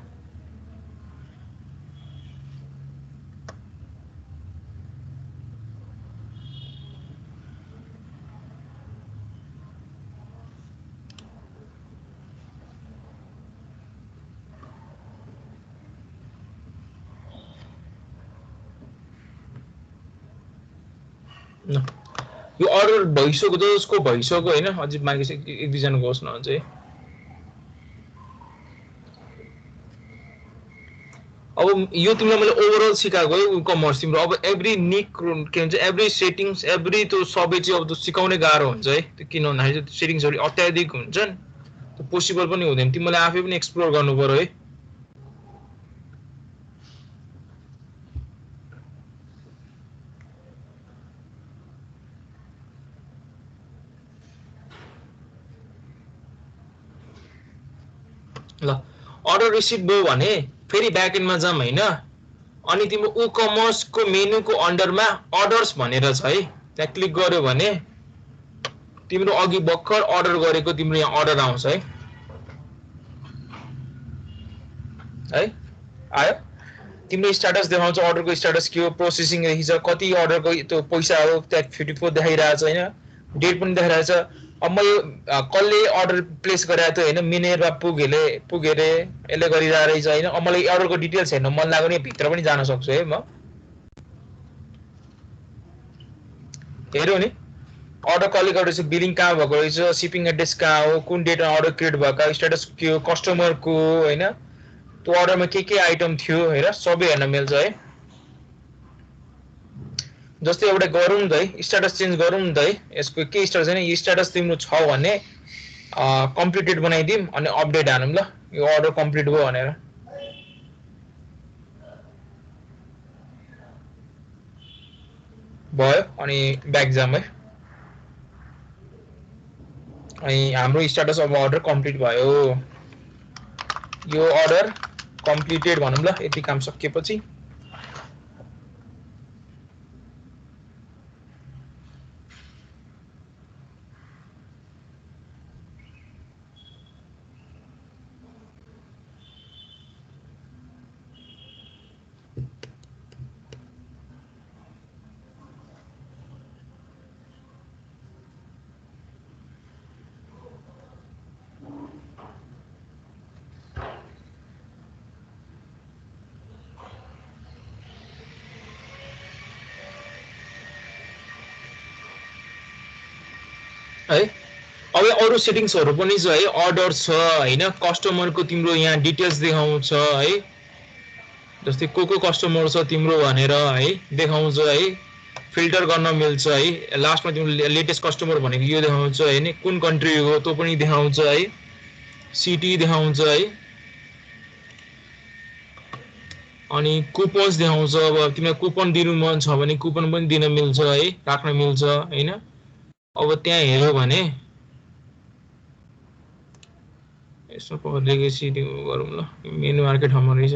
यो अर्डर भइसक्यो जसको भइसक्यो हैन, अझै बाँकी एक दुईजना गओस् न अझै। अब यो तिमीलाई मैले ओभरअल सिकाएको है ई-कमर्स तिम्रो। अब एभ्री निक के भन्छ एभ्री सेटिंग्स एभ्री त्यो सबै चाहिँ अब त्यो सिकाउनै गाह्रो हुन्छ है। त्यो किन भन्दाखेरि त्यो सेटिंग्सहरु अत्याधिक हुन्छन्, त्यो पोसिबल पनि हुँदैन। तिमीले आफै पनि एक्सप्लोर गर्नु पर्यो है। ल अर्डर रिसिभ भयो भने फेरि ब्याक एन्डमा जाम हैन। अनि तिम्रो ई-कमर्स को मेनुको अन्डरमा अर्डर्स भनेर छ है, त्यहाँ क्लिक गर्यो भने तिम्रो अघि भर्खर अर्डर गरेको तिम्रो यहाँ अर्डर आउँछ है। है आयो तिम्रो स्ट्याटस देखाउँछ, अर्डरको स्ट्याटस के हो, प्रोसेसिङ देखिन्छ, कति अर्डरको त्यो पैसा हो त्यहाँ 54 देखाइरहेछ हैन, डेट पनि देखाइरहेछ। अब म यो कसले अर्डर प्लेस गरेको थियो हैन, मिनेरमा पुगेरे यसले गरिरहेको रहेछ हैन। अब मलाई अर्डरको डिटेल्स हेर्न मन लाग्यो भने भित्र पनि जान सक्छु है। म हेर्यो नि अर्डर कसले गरेछ, बिलिङ कहाँ भएको रहेछ, शिपिङ एड्रेस कहाँ हो, कुन डेटमा अर्डर क्रिएट भएको, स्ट्याटस के हो, कस्टमर को हैन, त्यो अर्डरमा के आइटम थियो हेर सबै हेर्न मिल्छ है। जस्तै एउटा गरौँ त है, स्ट्याटस चेन्ज गरौँ त है। यसको के स्ट्याटस छैन, यो स्ट्याटस तिम्रो छ भने कम्प्लिटेड बनाइदिम अनि अपडेट हानौँ ल। यो अर्डर कम्प्लिट भयो भनेर। भयो अनि ब्याक जाम है। अनि हाम्रो स्ट्याटस अब अर्डर कम्प्लिट भयो। यो अर्डर कम्प्लिटेड भनौँ ल यति काम सकिएपछि। है। अब अरु सेटिङ्सहरु पनि छ है, अर्डर छ हैन, कस्टमरको तिम्रो यहाँ डिटेल्स देखाउँछ है, जस्तै को कस्टमर छ तिम्रो भनेर है देखाउँछ है, फिल्टर गर्न मिल्छ है, लास्टमा तिम्रो लेटेस्ट कस्टमर भनेको यो देखाउँछ हैन, कुन कन्ट्री हो त्यो पनि देखाउँछ है, सिटी देखाउँछ है, अनि कुपन्स देखाउँछ। अब तिमीलाई कुपन दिनु मन छ भने कुपन पनि दिन मिल्छ है, राख्न मिल्छ हैन। अब त्यहाँ हेर्यो भने यसो लेगेसी गरौँ ल, मेनु मार्केट ठाउँमा रहेछ,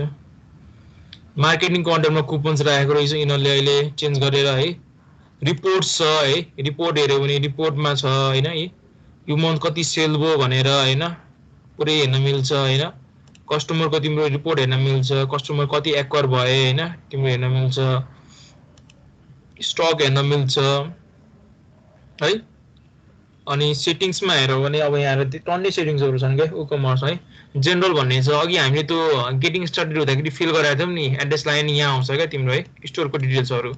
मार्केटिङ कन्टेन्टमा कुपन्स राखेको रहेछ यिनीहरूले अहिले चेन्ज गरेर है। रिपोर्ट्स छ है, रिपोर्ट हेर्यो भने रिपोर्टमा छ हैन, यो मन्थ कति सेल भयो भनेर हैन पुरै हेर्न मिल्छ हैन। कस्टमरको तिम्रो रिपोर्ट हेर्न मिल्छ, कस्टमर कति एक्वायर भए हैन तिम्रो हेर्न मिल्छ, स्टक हेर्न मिल्छ है। अनि सेटिङ्समा हेर्यो भने अब यहाँ टन्नै सेटिङ्सहरु छन् के e-commerce है। जेनरल भन्ने छ, अघि हामीले त्यो गेटिङ स्टार्टेड हुँदाखेरि फिल गराएको थियौं नि, एड्रेस लाइन यहाँ आउँछ क्या तिम्रो है, स्टोरको डिटेल्सहरु।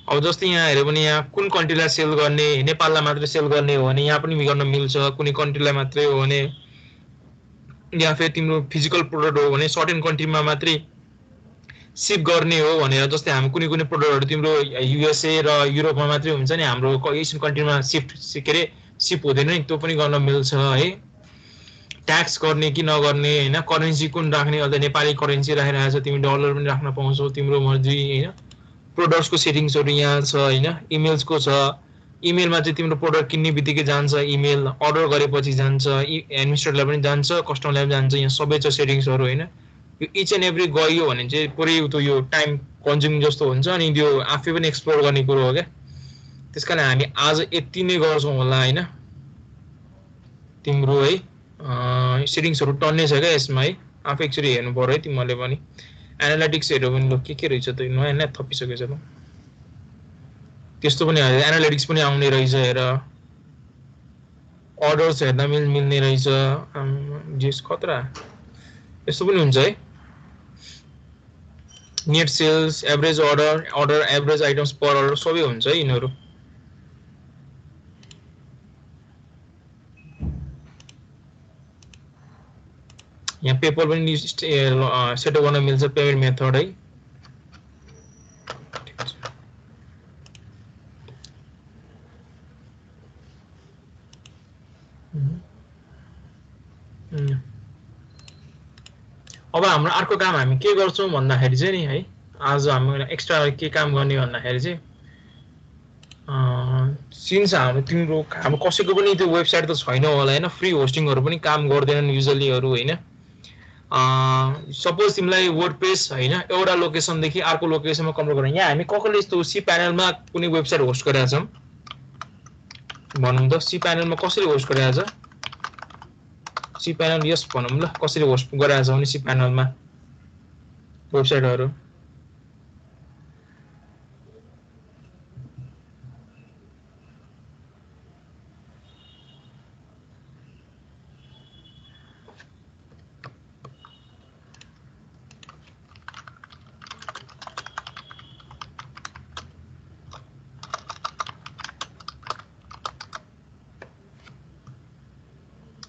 अब जस्तै यहाँ हेर्यो भने यहाँ कुन कन्ट्रीलाई सेल गर्ने, नेपाललाई मात्र सेल गर्ने हो भने यहाँ पनि गर्न मिल्छ, कुनै कन्ट्रीलाई मात्रै हो भने, या फेरि तिम्रो फिजिकल प्रोडक्ट हो भने सर्टेन कन्ट्रीमा मात्रै सिप गर्ने हो भनेर, जस्तै हामी कुनै प्रोडक्टहरु तिम्रो युएसए र युरोपमा मात्रै हुन्छ नि, हाम्रो एसियन कन्ट्रीमा सिप हुँदैन नि, त्यो पनि गर्न मिल्छ है। ट्याक्स गर्ने कि नगर्ने हैन, करेन्सी कुन राख्ने, अझ नेपाली करेन्सी राखिरहेको छ, तिमी डलर पनि राख्न पाउँछौ तिम्रो मर्जी हैन। प्रोडक्ट्सको सेटिङ्सहरु यहाँ छ हैन, इमेल्सको छ, इमेलमा चाहिँ तिम्रो प्रोडक्ट किन्ने बित्तिकै जान्छ इमेल, अर्डर गरेपछि जान्छ, एडमिनिस्ट्रेटरलाई पनि जान्छ, कस्टमरलाई पनि जान्छ, यहाँ सबै छ सेटिङ्सहरु हैन। यो इच एन्ड एभ्री गयो भने चाहिँ पुरै त्यो यो टाइम कन्ज्युमिङ जस्तो हुन्छ, अनि त्यो आफै पनि एक्सप्लोर गर्ने कुरो हो क्या। त्यसकारण हामी आज यति नै गर्छौं होला हैन। तिम्रो है सेटिङ्सहरु टन्नै छ क्या यसमा है, आफै एकचोटी हेर्नु पर्यो है तिमीले पनि। एनालिटिक्स हेर्यो भने ल के रहेछ त, नयाँ नयाँ थपिसकेछ ल, त्यस्तो पनि एनालिटिक्स पनि आउने रहेछ हेर, अर्डर्स हेर्न मिल्ने रहेछ, जेस खतरा यस्तो पनि हुन्छ है। Net sales, average order average items per order सबै हुन्छ है यिनीहरु। यहाँ पेपर पनि सेट गर्न मिल्छ, पेमेन्ट मेथड है। अब हाम्रो अर्को काम हामी के गर्छौं भन्दाखेरि चाहिँ नि है, आज हामी एक्स्ट्रा के काम गर्ने भन्दाखेरि चाहिँ सिन्स तिम्रो हाम्रो कसैको पनि त्यो वेबसाइट त छैन होला हैन, फ्री होस्टिङहरु पनि काम गर्दैनन् युजुअलीहरु हैन। सपोज तिमीलाई वर्डप्रेस हैन एउटा लोकेसन देखि अर्को लोकेसनमा कन्भर्ट गर्न, यहाँ हामी कसले यस्तो सी प्यानलमा कुनै वेबसाइट होस्ट गरेका छौं भनौं त, सी प्यानलमा कसरी होस्ट गरेका छ, सी प्यानल यस भनौं ल, कसरी होस्ट गरेका छ भने सी प्यानलमा वेबसाइटहरु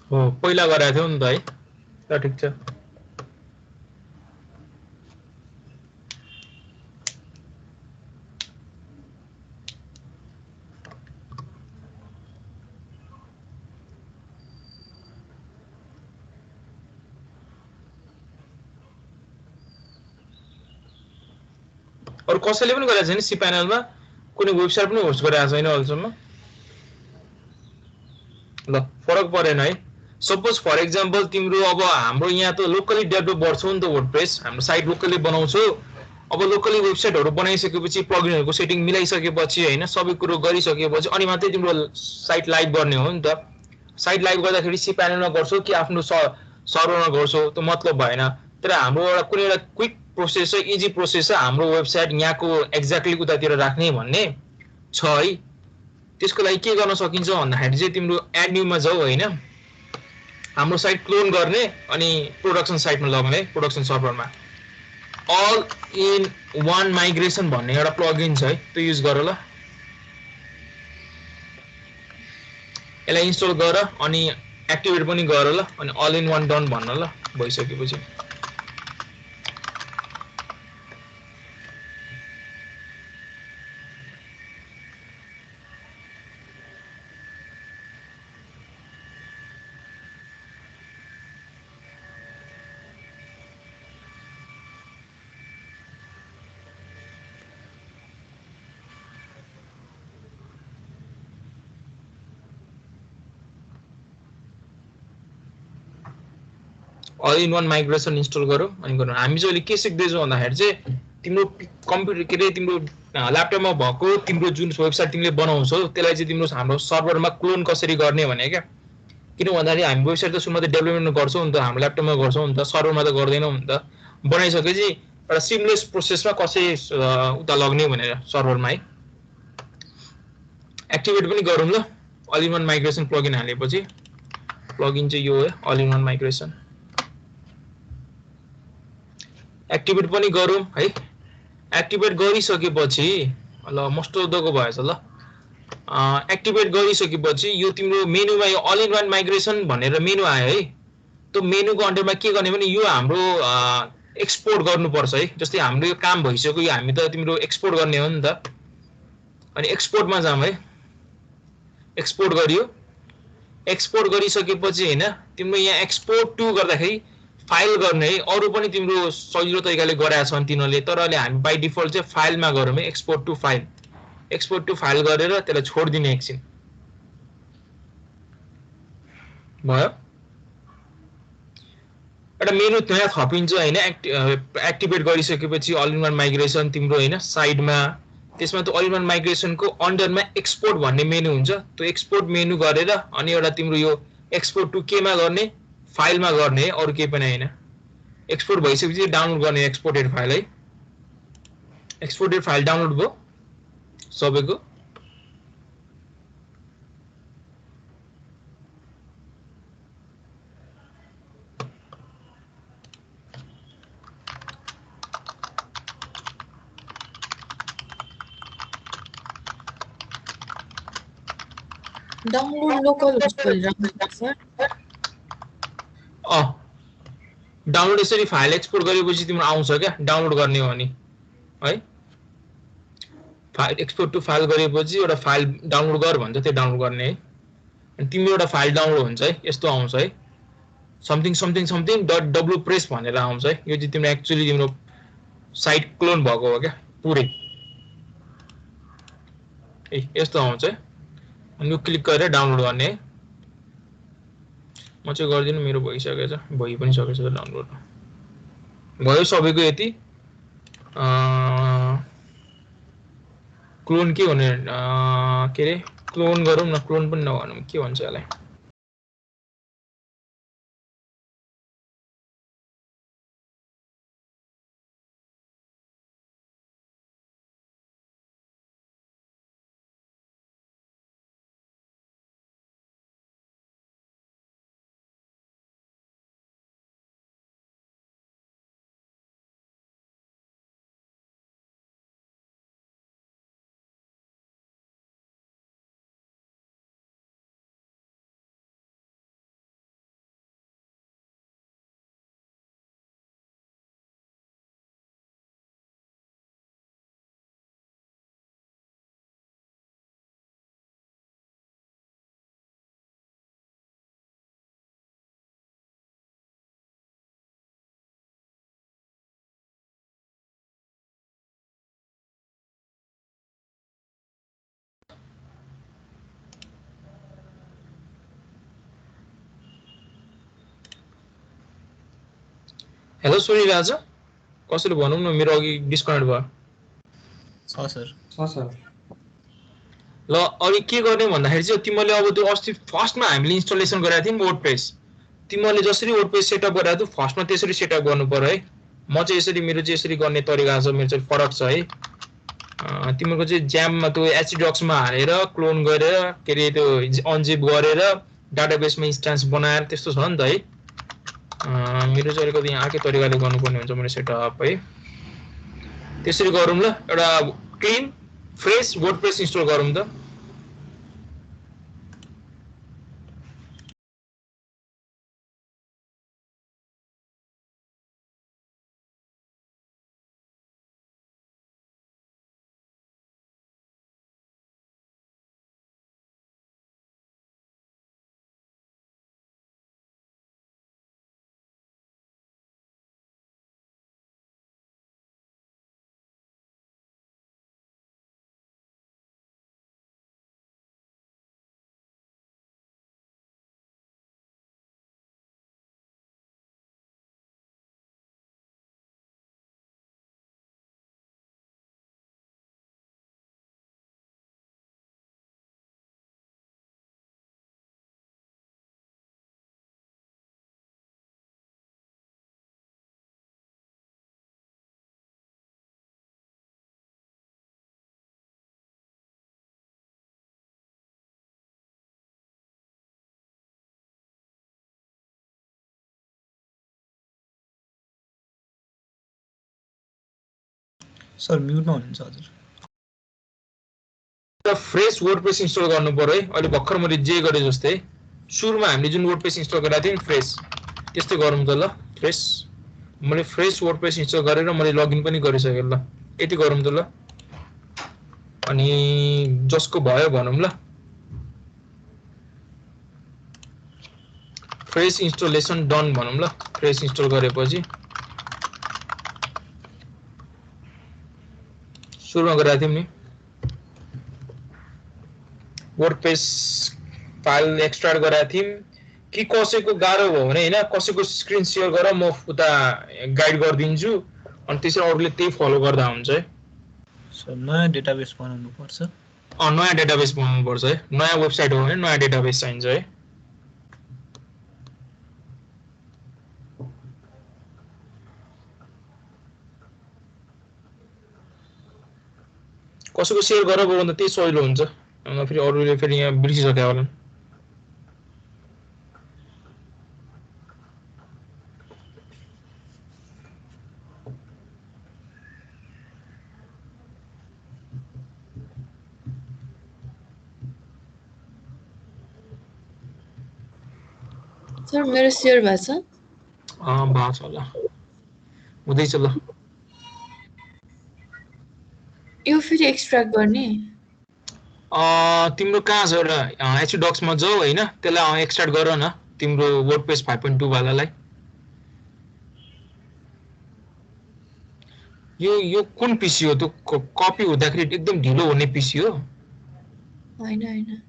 हो पहिला गरेको थियौ नि त है। ल ठीक छ, अरु कसैले पनि गरेको छैन सी प्यानलमा, कुनै वेबसाइट पनि होस्ट गरेको छैन अहिलेसम्म। ल फरक परेन है। सपोज फर एक्जाम्पल तिम्रो अब हाम्रो यहाँ त लोकली डेभलप गर्छौ नि त वर्डप्रेस, हाम्रो साइट लोकली बनाउँछौ। अब लोकली वेबसाइटहरु बनाइसकेपछि प्लगइनहरुको सेटिङ मिलाइसकेपछि हैन, सबै कुरो गरिसकेपछि अनि मात्रै तिम्रो साइट लाइभ गर्ने हो नि त। साइट लाइभ गर्दाखेरि सी प्यानलमा गर्छौ कि आफ्नो सर्भरमा गर्छौ त्यो मतलब भएन, तर हाम्रो एउटा कुनै एउटा क्विक प्रोसेस छ, इजी प्रोसेस छ, हाम्रो वेबसाइट यहाँको एक्ज्याक्टली उतातिर राख्ने भन्ने छ है। त्यसको लागि के गर्न सकिन्छ भन्दाखेरि चाहिँ तिम्रो एड न्यूमा जाऊ हैन, हाम्रो साइट क्लोन गर्ने अनि प्रोडक्सन साइटमा लगाउने, प्रोडक्सन सर्भरमा अल इन वान माइग्रेसन भन्ने एउटा प्लगइन छ है, त्यो युज गर ल। यसलाई इन्स्टल गर अनि एक्टिभेट पनि गर ल अनि अल इन वान डन भन्न ल भइसकेपछि all in one migration install गरौँ अनि गरौँ हामी चाहिँ अहिले के सिक्दैछौँ भन्दाखेरि चाहिँ तिम्रो कम्प्युटर के अरे तिम्रो ल्यापटपमा भएको तिम्रो जुन वेबसाइट तिमीले बनाउँछौ त्यसलाई चाहिँ तिम्रो हाम्रो सर्भरमा क्लोन कसरी गर्ने भने क्या किन भन्दाखेरि हामी वेबसाइट त सुरुमा त डेभलपमेन्ट गर्छौँ नि त हाम्रो ल्यापटपमा गर्छौँ नि त सर्भरमा त गर्दैनौँ नि त बनाइसकेपछि एउटा सिमलेस प्रोसेसमा कसरी उता लग्ने भनेर सर्भरमा है एक्टिभेट पनि गरौँ ल all in one migration plugin हालेपछि प्लगइन चाहिँ यो हो all in one migration activate पनि गरौँ है एक्टिभेट गरिसकेपछि ल मस्तो भएछ ल एक्टिभेट गरिसकेपछि यो तिम्रो मेनुमा यो अल इन वान माइग्रेसन भनेर मेनु आयो है त्यो मेनुको अन्डरमा के गर्ने भने यो हाम्रो एक्सपोर्ट गर्नुपर्छ है जस्तै हाम्रो यो काम भइसक्यो यो हामी त तिम्रो एक्सपोर्ट गर्ने हो नि त अनि एक्सपोर्टमा जाम है एक्सपोर्ट गरियो एक्सपोर्ट गरिसकेपछि हैन तिम्रो यहाँ एक्सपोर्ट टु गर्दाखेरि फाइल गर्ने है अरु पनि तिम्रो सजिलो तरिकाले गराएको छन् तिनीहरूले तर अहिले हामी बाइ डिफल्ट चाहिँ फाइलमा गरौँ है एक्सपोर्ट टु फाइल गरेर त्यसलाई छोड्दिने एकछिन भयो एउटा मेनु त्यहाँ थपिन्छ हैन एक्टिभेट गरिसकेपछि अल इन वान माइग्रेसन तिम्रो हैन साइडमा त्यसमा त अल इन वान माइग्रेसनको अन्डरमा एक्सपोर्ट भन्ने मेनु हुन्छ त्यो एक्सपोर्ट मेनु गरेर अनि एउटा तिम्रो यो एक्सपोर्ट टु केमा गर्ने फाइलमा गर्ने अरु केही पनि हैन एक्सपोर्ट भइसकेपछि डाउनलोड गर्ने एक्सपोर्टेड फाइल है एक्सपोर्टेड फाइल डाउनलोड भयो सबैको डाउनलोड लोकल सर डाउनलोड यसरी फाइल एक्सपोर्ट गरेपछि तिम्रो आउँछ क्या डाउनलोड गर्ने हो भने है फाइल एक्सपोर्ट टु फाइल गरेपछि एउटा फाइल डाउनलोड गर भन्छ त्यो डाउनलोड गर्ने है अनि तिम्रो एउटा फाइल डाउनलोड हुन्छ है यस्तो आउँछ है something.wpress भनेर आउँछ है यो चाहिँ तिम्रो एक्चुअली तिम्रो साइट क्लोन भएको हो क्या पुरै यस्तो आउँछ है अनि यो क्लिक गरेर डाउनलोड गर्ने है म चाहिँ गर्दिनु मेरो भइसकेछ भइ पनि सकेछ डाउनलोड भयो सबैको यति क्लोन के भने के रे क्लोन गरौँ न क्लोन पनि नगर्नु के भन्छ यसलाई हेलो सुनिरहेछ कसैले भनौँ न मेरो अघि डिस्कनेक्ट भयो छ सर ल अघि के गर्ने भन्दाखेरि चाहिँ तिमीले अब त्यो अस्ति फर्स्टमा हामीले इन्स्टलेसन गरेका थियौँ वर्डप्रेस तिमीले जसरी वर्डप्रेस सेटअप गरेका थियौ फर्स्टमा त्यसरी सेटअप गर्नु पर्यो है म चाहिँ यसरी मेरो चाहिँ यसरी गर्ने तरिका छ मेरो चाहिँ फरक छ है तिमीको चाहिँ ज्याममा त्यो एचडक्समा हालेर क्लोन गरेर के रे त्यो अनजिप गरेर डाटाबेसमा इन्स्टान्स बनाएर त्यस्तो छ नि त है मेरो चाहिँ अलिकति यहाँ आर्कै तरिकाले गर्नुपर्ने हुन्छ मेरो सेटअप है त्यसरी गरौँ ल एउटा क्लिन फ्रेश वर्डप्रेस इन्स्टल गरौँ त सर म्युटमा हुनुहुन्छ हजुर। फ्रेश वर्डप्रेस इन्स्टल गर्नु पर्यो है। अहिले भर्खर मैले जे गरे जस्तै सुरुमा हामीले जुन वर्डप्रेस इन्स्टल गरेका थियौँ फ्रेश त्यस्तै गरौँ त ल। फ्रेश मैले फ्रेश वर्डप्रेस इन्स्टल गरेर मैले लगइन पनि गरिसकेँ ल। यति गरौँ त ल। अनि जसको भयो भनौँ ल। फ्रेश इन्स्टलेसन डन भनौँ ल। फ्रेश इन्स्टल गरेपछि सुरुमा गरेका थियौँ नि वर्डप्रेस फाइल एक्सट्र्याक्ट गरेका थियौँ कि कसैको गाह्रो भयो भने हैन कसैको स्क्रिन शेयर गर म उता गाइड गरिदिन्छु अनि त्यसरी अरूले त्यही फलो गर्दा हुन्छ है। सर नयाँ डेटाबेस बनाउनु पर्छ। नयाँ डेटाबेस बनाउनु पर्छ है। नयाँ वेबसाइट हो भने नयाँ डेटाबेस चाहिन्छ है। कसैको शेयर गरेर भन्दा त्यही सजिलो हुन्छ। फेरि अरूले फेरि यहाँ बिर्सिसक्यो होला। सर मेरो शेयर भएको छ? भएको छ होला हुँदैछ ल। यो फेरि एक्सट्र्याक्ट गर्ने? तिम्रो कहाँ छ एउटा एचडक्समा जाऊ हैन त्यसलाई एक्सट्र्याक्ट गर न तिम्रो वर्डप्रेस 5.2 वालालाई। यो कुन पीसी हो त्यो कपी हुँदाखेरि एकदम ढिलो हुने पीसी हो? हैन हैन।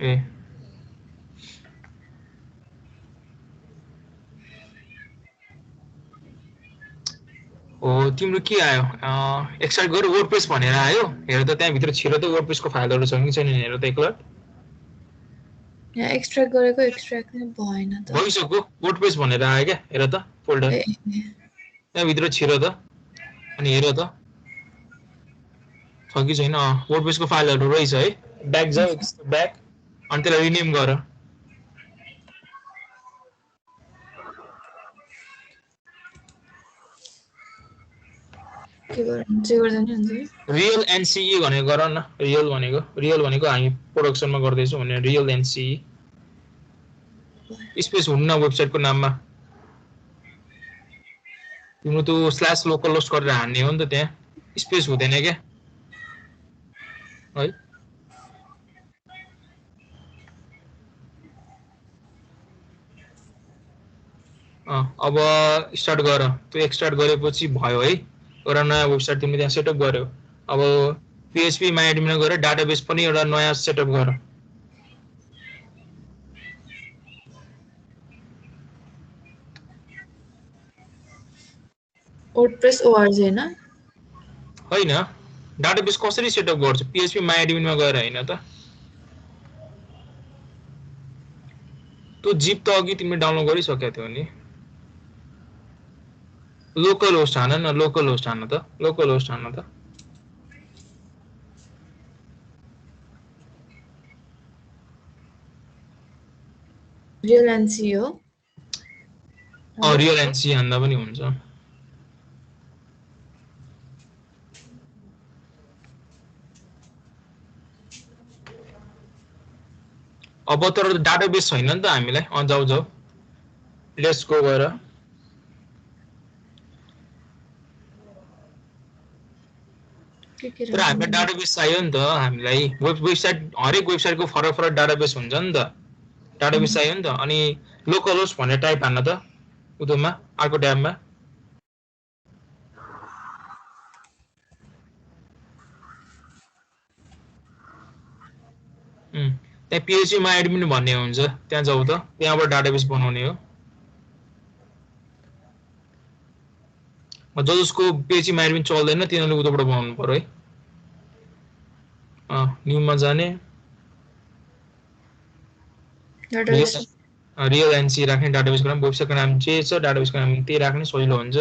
ए हो तिम्रो के आयो एक्सट्र्याक्ट गर वर्डप्रेस भनेर आयो। हेर त त्यहाँ भित्र छिर त वर्डप्रेसको फाइलहरु छ कि छैन हेर त एकलट। यहाँ एक्सट्र्याक्ट गरेको एक्सट्र्याक्ट नै भएन त। भइसक्यो वर्डप्रेस भनेर आयो क्या हेर त फोल्डर त्यहाँ भित्र छिर त अनि हेर त छ कि छैन। वर्डप्रेसको फाइलहरु रहेछ है। ब्याक जाऊ ब्याक अनि त्यसलाई रिनेम गर। के गर्दा नि हुन्छ? रियल एनसीई भनेर गर न। रियल भनेको हामी प्रोडक्सनमा गर्दैछौँ भने रियल एनसीई स्पेस हुन्न वेबसाइटको नाममा। तिम्रो त्यो स्ल्याश लोकल होस्ट गरेर हान्ने हो नि त त्यहाँ स्पेस हुँदैन क्या है। अब स्टार्ट गर। त्यो एक्सट्र्याक्ट गरेपछि भयो है एउटा नयाँ वेबसाइट तिमीले त्यहाँ सेटअप गर्यो। अब PHP MyAdmin गएर डाटाबेस पनि एउटा नयाँ सेटअप गर। वर्डप्रेस org हैन? हैन डाटाबेस कसरी सेटअप गर्छ PHP MyAdmin मा गएर हैन त। त्यो जिप त अघि तिमीले डाउनलोड गरिसकेको थियौ नि। लोकल होस्ट हान न। लोकल होस्ट हान त। रियल एनसी हो? रियल एनसी हान्दा पनि हुन्छ। अब तर डाटाबेस छैन नि त हामीलाई। जाऊ लेट्स गो गएर तर हामीलाई डाटाबेस चाहियो नि त। हामीलाई वेबसाइट हरेक वेबसाइटको फरक फरक डाटाबेस हुन्छ नि त। डाटाबेस चाहियो नि त। अनि लोकल होस्ट भनेर टाइप हान्न त उदोमा अर्को ट्याबमा। त्यहाँ PHP MyAdmin भन्ने हुन्छ त्यहाँ जाऊ त। त्यहाँबाट डाटाबेस बनाउने हो। जसको PHP MyAdmin चल्दैन तिनीहरूले उताबाट बनाउनु पर्यो है। न्यूमा जाने रियल एनसी राख्ने डाटाबेसको नाम वेबसाइटको नाम जे छ डाटाबेसको नाम त्यही राख्ने सजिलो हुन्छ।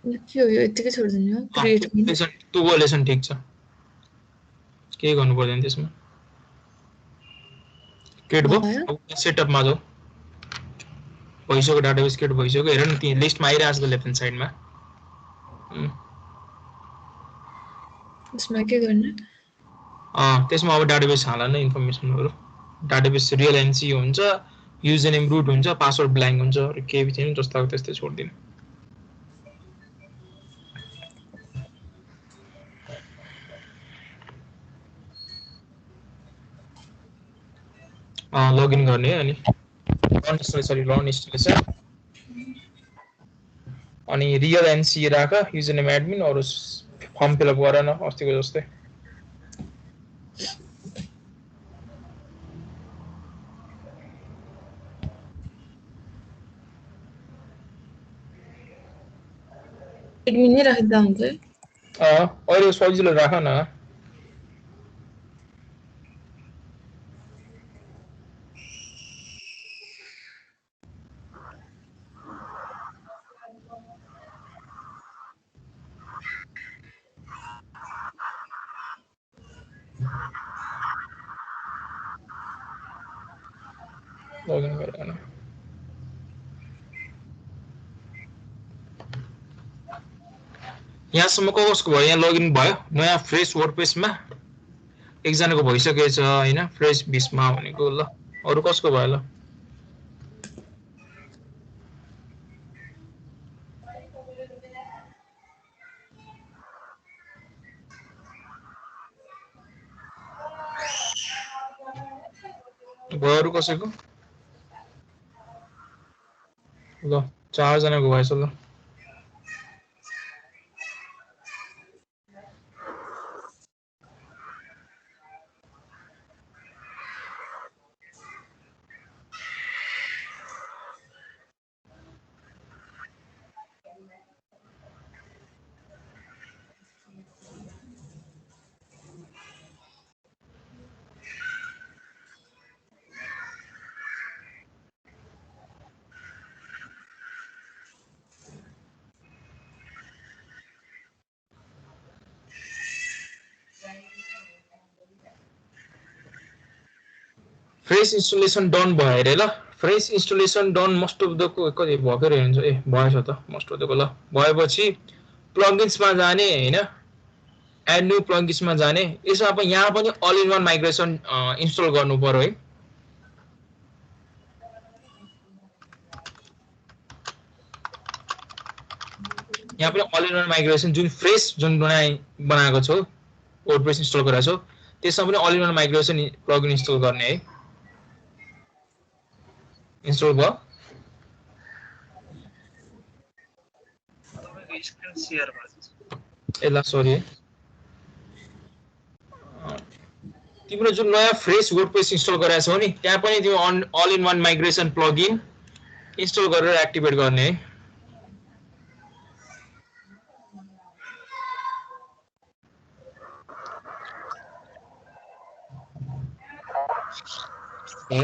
के हो यो यतिकै छोड्दिनु हो? क्रिएट त्यो लेसन ठीक छ केही गर्नु पर्दैन त्यसमा। क्रिएट भयो। अब सेटअपमा जाऊ भइसक्यो डाटाबेस क्रिएट भइसक्यो हेर न त्यहाँ लिस्टमा आइरहेको छ लेफ्ट ह्यान्ड साइडमा यसमा के गर्ने त्यसमा अब डाटाबेस हाल न इन्फर्मेसनहरु डाटाबेस रियल एनसी हुन्छ युजर नेम रुट हुन्छ पासवर्ड ब्ल्याङ्क हुन्छ केही छैन जस्ताको त्यस्तै छोड्दिनु लगइन गर्ने अनि रन इन्स्टलेसन अनि रियल एनसी राख युजर नेम एडमिन अरु फर्म फिलअप गर न अस्तिको जस्तै एडमिन नै राख्दा हुन्छ अहिले सजिलो राख न लगइन गरेन यहाँसम्म कसको भयो यहाँ लगइन भयो नयाँ फ्रेश वर्डप्रेसमा एकजनाको भइसकेछ हैन फ्रेश 20 मा भनेको ल अरु कसको भयो ल भयो अरु कसैको ल 4 जनाको भएछ ल फ्रेश इन्स्टलेसन डन भयो अरे ल fresh installation done most of the को कति भर्खर हेर्नुहुन्छ ए भएछ त मोस्ट अफ द को ल भएपछि प्लगइन्समा जाने हैन एड न्यू प्लगइन्समा जाने यसमा पनि यहाँ पनि all in one migration install गर्नु पर्यो है यहाँ पनि अल इन वान माइग्रेसन जुन फ्रेश जुन बनाएको छौ वर्डप्रेस इन्स्टल गराएको छौ त्यसमा पनि all in one migration plugin install गर्ने है इन्स्टल भयो स्क्रिन शेयर गर्छु ए ल सरी तिम्रो जुन नयाँ फ्रेश वर्डप्रेस इन्स्टल गराएको छौ नि त्यहाँ पनि तिम्रो all in one migration plugin install गरेर एक्टिभेट गर्ने है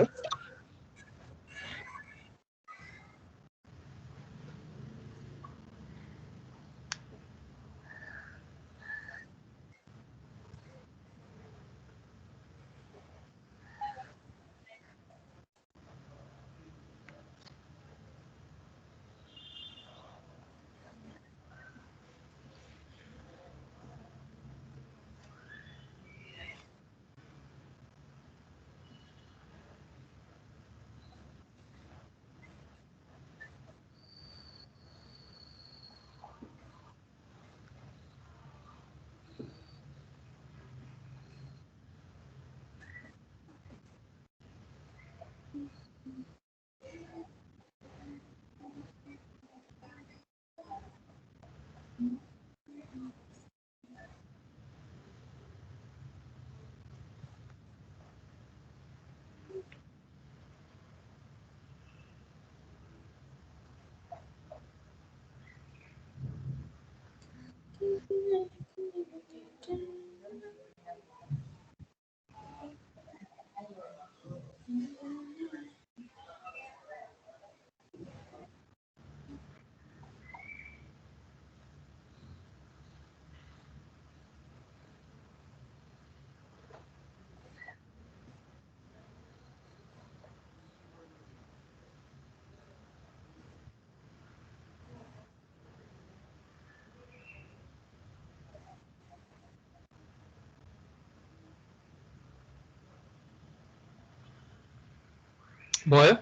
भयो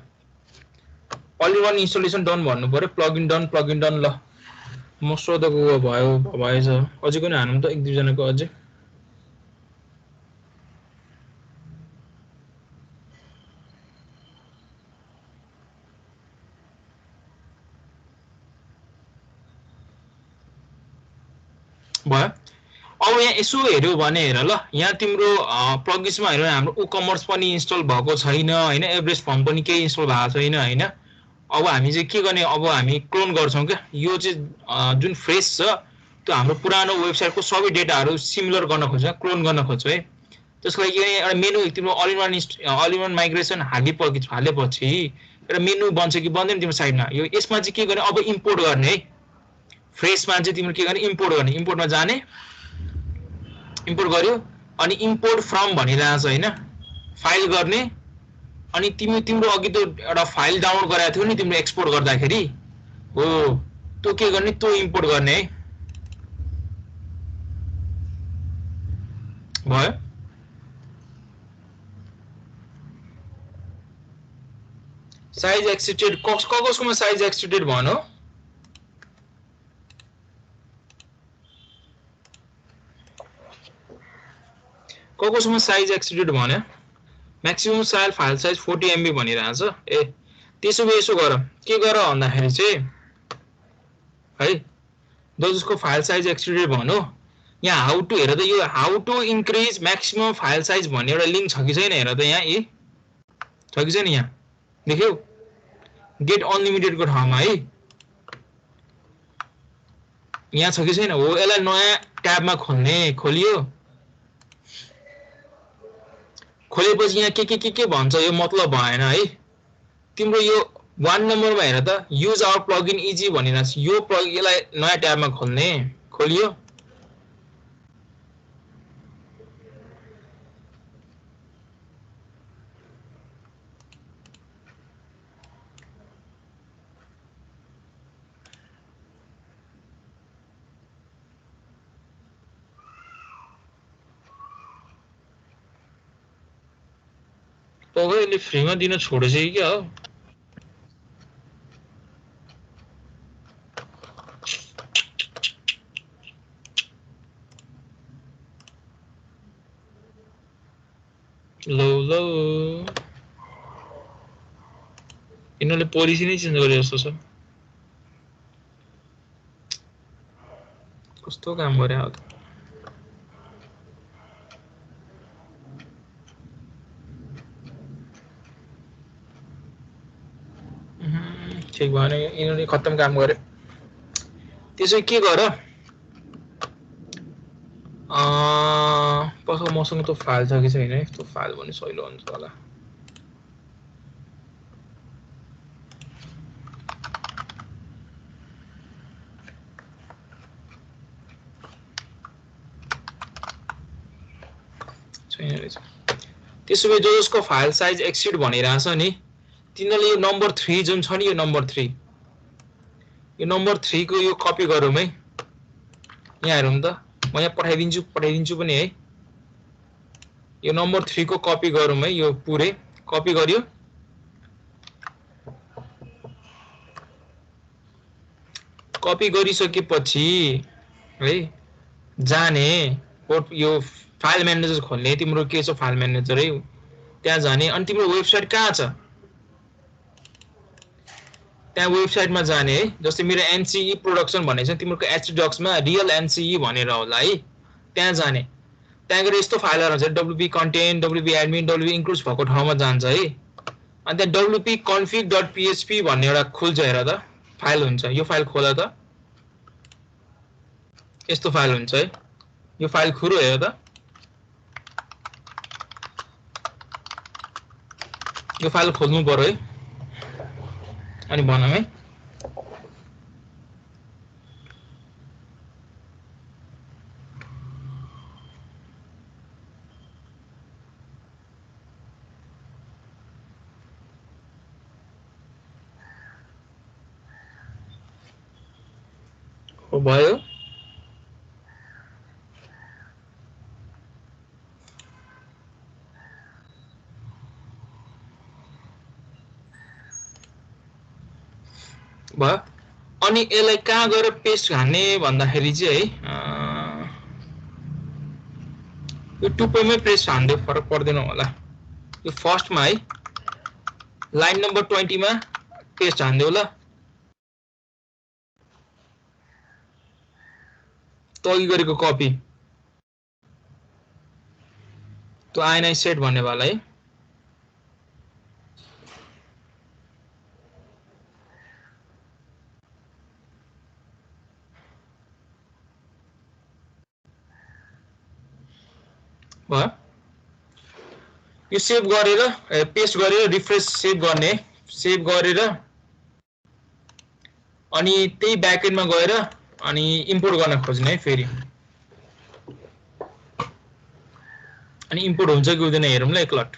all in one installation done भन्नु पर्यो प्लगइन डन ल म सोधको भयो भएछ अझै कुनै हानौँ त एक दुई जनाको अझै भयो अब यहाँ यसो हेर्यो भने हेर ल यहाँ तिम्रो प्लगइन्समा हेर्यो हाम्रो उकमर्स पनि इन्स्टल भएको छैन हैन एभरेज फर्म पनि केही इन्स्टल भएको छैन हैन अब हामी चाहिँ के गर्ने अब हामी क्लोन गर्छौं के यो चाहिँ जुन फ्रेश छ त्यो हाम्रो पुरानो वेबसाइटको सबै डेटाहरु सिमिलर गर्न खोज्छ क्लोन गर्न खोज्छ है त्यसको लागि एउटा मेनु तिम्रो अल इन वान माइग्रेसन हालेपछि एउटा मेनु बन्छ कि बन्दैन तिम्रो साइडमा यो यसमा चाहिँ के गर्ने अब इम्पोर्ट गर्ने है फ्रेशमा चाहिँ तिम्रो के गर्ने इम्पोर्ट गर्ने इम्पोर्टमा जाने इम्पोर्ट गर्यो अनि इम्पोर्ट फ्रम भनिरहेछ हैन फाइल गर्ने अनि तिम्रो अघि त एउटा फाइल डाउनलोड गराएको थियो नि तिम्रो एक्सपोर्ट गर्दाखेरि हो त्यो के गर्ने त्यो इम्पोर्ट गर्ने है भयो साइज एक्सटेन्डेड कसकोमा साइज एक्सटेन्डेड भनो कसकोमा साइज एक्सटेन्डेड भन्यो म्याक्सिमम फाइल साइज 40 MB भनिरहेछ ए त्यसो भए यसो गर के गर भन्दाखेरि चाहिँ है जसको फाइल साइज एक्सटेन्डेड भन्नु यहाँ हाउ टु हेर त यो how to increase maximum file size भन्ने एउटा लिंक छ कि छैन हेर त यहाँ ए छ कि छैन यहाँ देख्यौ गेट अनलिमिटेड को ठाउँमा है यहाँ छ कि छैन हो यसलाई नयाँ ट्याबमा खोल्ने खोलियो खोलेपछि यहाँ के भन्छ यो मतलब भएन है तिम्रो यो 1 नम्बरमा हेर त युज आवर प्लगइन इजी भनिरहेछ यो यसलाई नयाँ ट्याबमा खोल्ने खोलियो यसले फ्रीमा दिन छोडेछ कि क्या हो लो यिनीहरूले पोलिसी नै चेन्ज गरे जस्तो छ कस्तो काम गरे हो त ठीक भएन यिनीहरूले खत्तम काम गरे त्यसै के गर पक्का मसँग त फाइल छ कि छैन है त्यो फाइल पनि सहिलो हुन्छ होला छैन रहेछ त्यसो भए जसको फाइल साइज एक्सिड भनिरहेछ नि तिनीहरूले यो नम्बर 3 जुन छ नि यो नम्बर 3 को यो कपी गरौँ है यहाँ हेरौँ त म यहाँ पठाइदिन्छु पनि है यो नम्बर 3 को कपी गरौँ है यो पुरै कपी गरियो कपी गरिसकेपछि है जाने यो फाइल म्यानेजर खोल्ने तिम्रो के छ फाइल म्यानेजर है त्यहाँ जाने अनि तिम्रो वेबसाइट कहाँ छ त्यहाँ वेबसाइटमा जाने है जस्तै मेरो एनसीई प्रोडक्सन भनेको छ तिम्रो एचडक्स मा रियल एनसीई भनेर होला है त्यहाँ जाने त्यहाँ गएर यस्तो फाइलहरु हुन्छ डब्ल्युपी कन्टेन्ट डब्ल्युपी एडमिन डब्ल्युपी इन्क्लुड्स भएको ठाउँमा जान्छ है अनि त्यहाँ डब्ल्युपी config.php भन्ने एउटा खुल्छ हेर त फाइल हुन्छ यो फाइल खोला त यस्तो फाइल हुन्छ है यो फाइल खुरो हेर त यो फाइल खोल्नु पर्यो है अनि भनौँ है हो भयो भयो अनि यसलाई कहाँ गएर पेस्ट हान्ने भन्दाखेरि चाहिँ है यो टुप्पोमै पेस्ट हान्दै फरक पर्दैन होला यो फर्स्टमा है लाइन नम्बर 20 मा पेस्ट हान्दियो ल त अघि गरेको कपी त्यो आइएनआई सेट भन्ने वाला है भयो यो सेभ गरेर पेस्ट गरेर रिफ्रेश सेभ गर्ने सेभ गरेर अनि त्यही ब्याकएन्डमा गएर अनि इम्पोर्ट गर्न खोज्ने है फेरि अनि इम्पोर्ट हुन्छ कि हुँदैन हेरौँ ल एकलट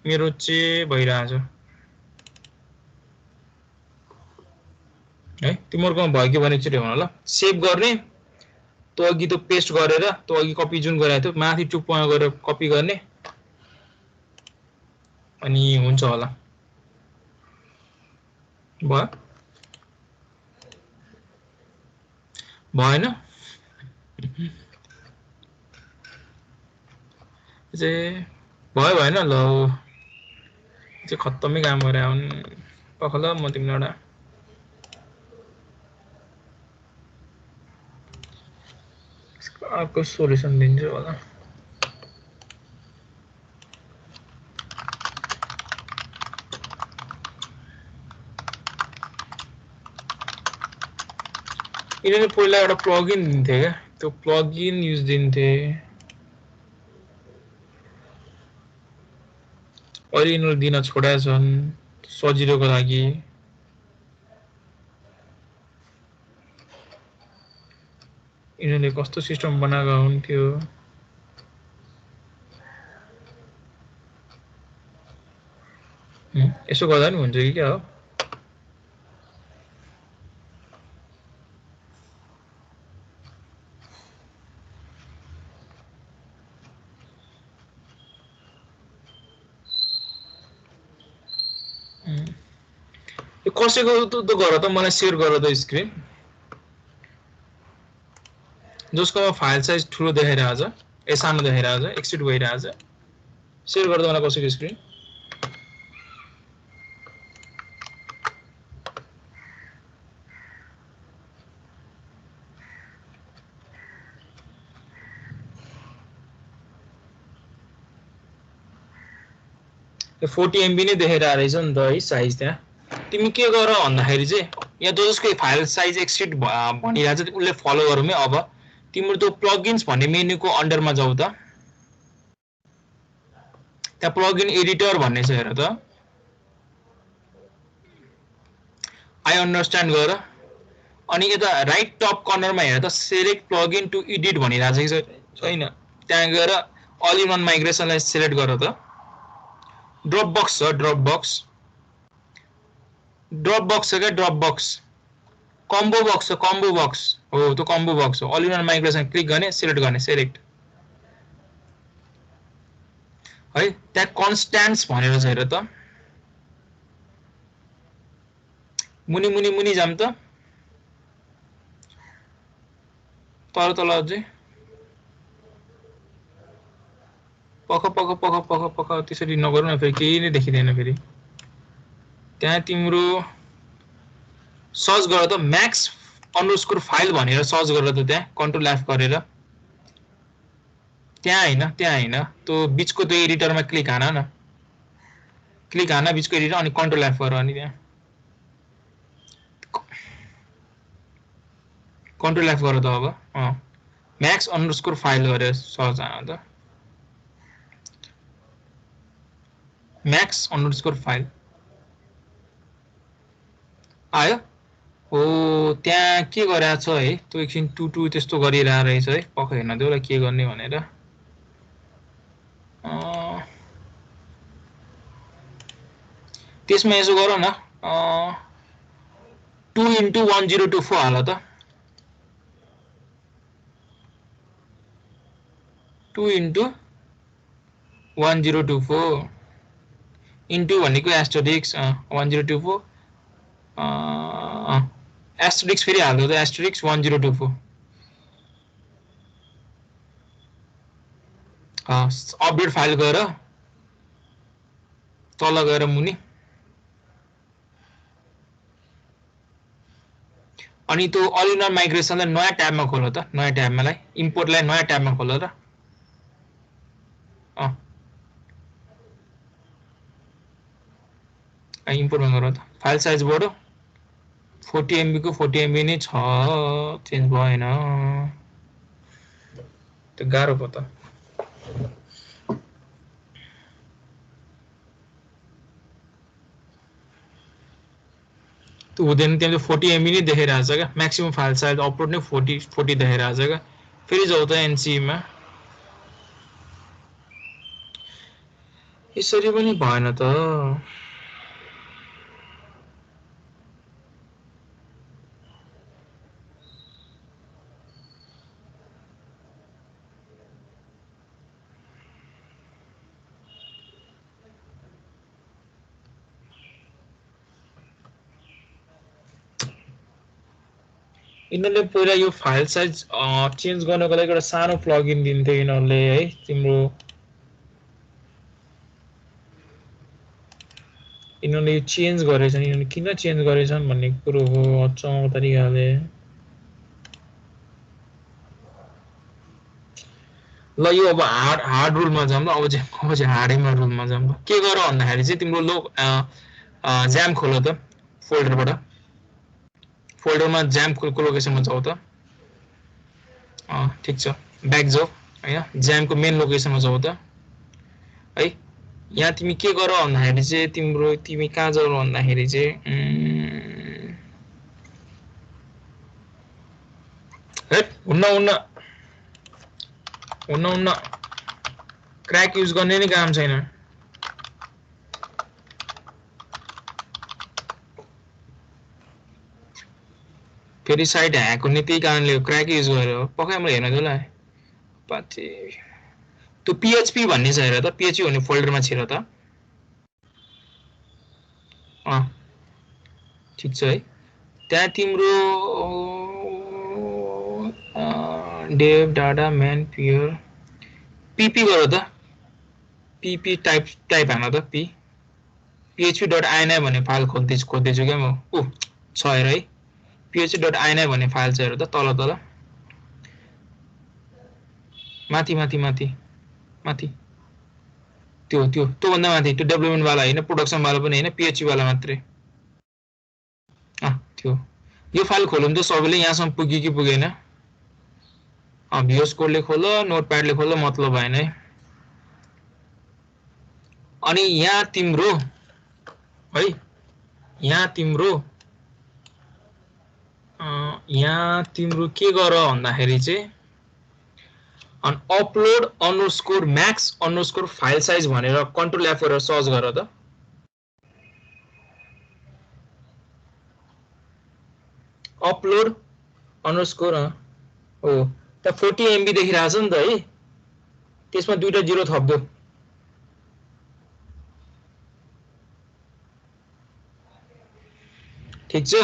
मेरो चाहिँ भइरहेछ है तिमीहरुकोमा भयो कि भने चाहिँ हेर्नु ल सेभ गर्ने त अघि त्यो पेस्ट गरेर त अघि कपी जुन गरेको थियो माथि टुप्पोमा गएर कपी गर्ने अनि हुन्छ होला भयो भएन चाहिँ भयो भएन ल चाहिँ खत्तमै काम गरे आउनु पखल म तिमीलाई एउटा अर्को सोल्युसन दिन्छु होला यिनीहरूले पहिला एउटा प्लगइन दिन्थे क्या त्यो प्लगइन युज दिन्थे अहिले यिनीहरूले दिन छोडेका छन् सजिलोको लागि यिनीहरूले कस्तो सिस्टम बनाएको हुन्थ्यो यसो गर्दा नि हुन्छ कि क्या हो यो कसैको त गर त मलाई शेयर गर त स्क्रिन जसको फाइल साइज ठुलो देखाइरहेछ ए सानो देखाइरहेछ एक्सिड भइरहेछ शेयर गर्दा मलाई कसैको स्क्रिन यो 40 MB नै देखाइरहेको रहेछ नि त है साइज त्यहाँ तिमी के गर भन्दाखेरि चाहिँ यहाँ जसको फाइल साइज एक्सिड भनिरहेछ उसले फलो गरौँ है अब तिम्रो त्यो प्लगइन्स भन्ने मेन्युको अन्डरमा जाऊ त त्यहाँ प्लगइन एडिटर भन्ने छ हेर त आई अन्डरस्ट्यान्ड गर अनि यता राइट टप कर्नरमा हेर त सेलेक्ट प्लगइन टु एडिट भनिरहेछ कि छैन त्यहाँ गएर अल इन वन माइग्रेसनलाई सिलेक्ट गर त ड्रप बक्स छ ड्रप बक्स छ क्या ड्रप बक्स कम्बो बक्स छ कम्बो बक्स हो त्यो कम्बो बक्स हो all in one migration click गर्ने सिलेक्ट गर्ने सेलेक्ट है त्यहाँ कन्स्ट्यान्ट्स भनेर छ हेर त मुनि मुनि मुनि जाम त तल तल अझै पख पख पख पख पख त्यसरी नगरौँ न फेरि केही नै देखिँदैन फेरि त्यहाँ तिम्रो सर्च गर त म्याक्स अन्डरस्कोर फाइल भनेर सर्च गर त त्यहाँ कन्ट्रोल एफ गरेर त्यहाँ हैन त्यो बीचको त्यो एडिटरमा क्लिक हान न क्लिक हान बीचको एडिटर अनि कन्ट्रोल एफ गर अनि त्यहाँ कन्ट्रोल एफ गर त अब म्याक्स अन्डरस्कोर फाइल गरेर सर्च हान त म्याक्स अन्डरस्कोर फाइल आयो हो त्यहाँ के गरेछ है त्यो एकछिन टु त्यस्तो गरिरहेको रहेछ है पख हेर्न देऊ ल के गर्ने भनेर त्यसमा यसो गर न 2x1024 हाल त 2x1024 इन्टु भनेको एस्टरिक्स 1024 एस्टेरिक्स फेरि हाल्दो त एस्टेरिक्स 1024 अपडेट फाइल गएर तल गएर मुनि अनि त्यो अल इन वान माइग्रेसनलाई नयाँ ट्याबमा खोल त नयाँ ट्याबमालाई इम्पोर्टलाई नयाँ ट्याबमा खोल र इम्पोर्टमा गर त फाइल साइज बढो 40 MB को 40 MB नै छ चेन्ज भएन त्यो गाह्रो पो त त्यो हुँदैन त्यहाँ 40 MB नै देखाइरहेछ क्या म्याक्सिमम फाइल साइज अपलोड नै 40 देखाइरहेछ क्या फेरि जाऊ त एनसी मा यसरी पनि भएन त यिनीहरूले पहिला यो फाइल साइज चेन्ज गर्नको लागि एउटा सानो प्लगइन दिन्थ्यो यिनीहरूले है तिम्रो यिनीहरूले चेन्ज गरेछन् यिनीहरूले किन चेन्ज गरेछन् भन्ने कुरो हो अचम्म तरिकाले ल यो अब हार्ड रुलमा जाऊँ ल अब चाहिँ हार्डैमा रुलमा जाऊँ ल के गर भन्दाखेरि चाहिँ तिम्रो ज्याम खोल त फोल्डरबाट फोल्डरमा ज्याम खोलको लोकेसनमा जाऊ त ठीक छ ब्याक जाऊ हैन ज्यामको मेन लोकेसनमा जाऊ त है यहाँ तिमी के गर भन्दाखेरि चाहिँ तिमी कहाँ जाऊ भन्दाखेरि चाहिँ हुन्न क्र्याक युज गर्ने नै काम छैन फेरि साइट ह्याक हुने त्यही कारणले क्र्याक युज गर्यो पक्कै मैले हेर्न दिला पाचे त्यो PHP भन्ने छ हेर त PHP भन्ने फोल्डरमा छिर त ठीक छ है त्यहाँ तिम्रो डेभ डाटा मैन प्योर पीपी गर त पीपी टाइप हान त php.ini भन्ने फाइल खोज्दैछु क्या म छ हेर है php.ini भन्ने फाइल छ हेर त तल माथि त्यो भन्दा माथि त्यो डेभलपमेन्ट वाला हैन प्रोडक्सन वाला पनि हैन PHP वाला मात्रै त्यो यो फाइल खोलौँ त सबैले यहाँसम्म पुग्यो कि पुगेन VS कोडले खोल नोटप्याडले खोल मतलब भएन है अनि यहाँ तिम्रो के गर भन्दाखेरि चाहिँ अन upload underscore max underscore file size भनेर कन्ट्रोल F गरेर सर्च गर त अपलोड अंडरस्कोर हो त 40 MB देखिरहेछ नि त है त्यसमा दुईटा जिरो थप्दो ठीक छ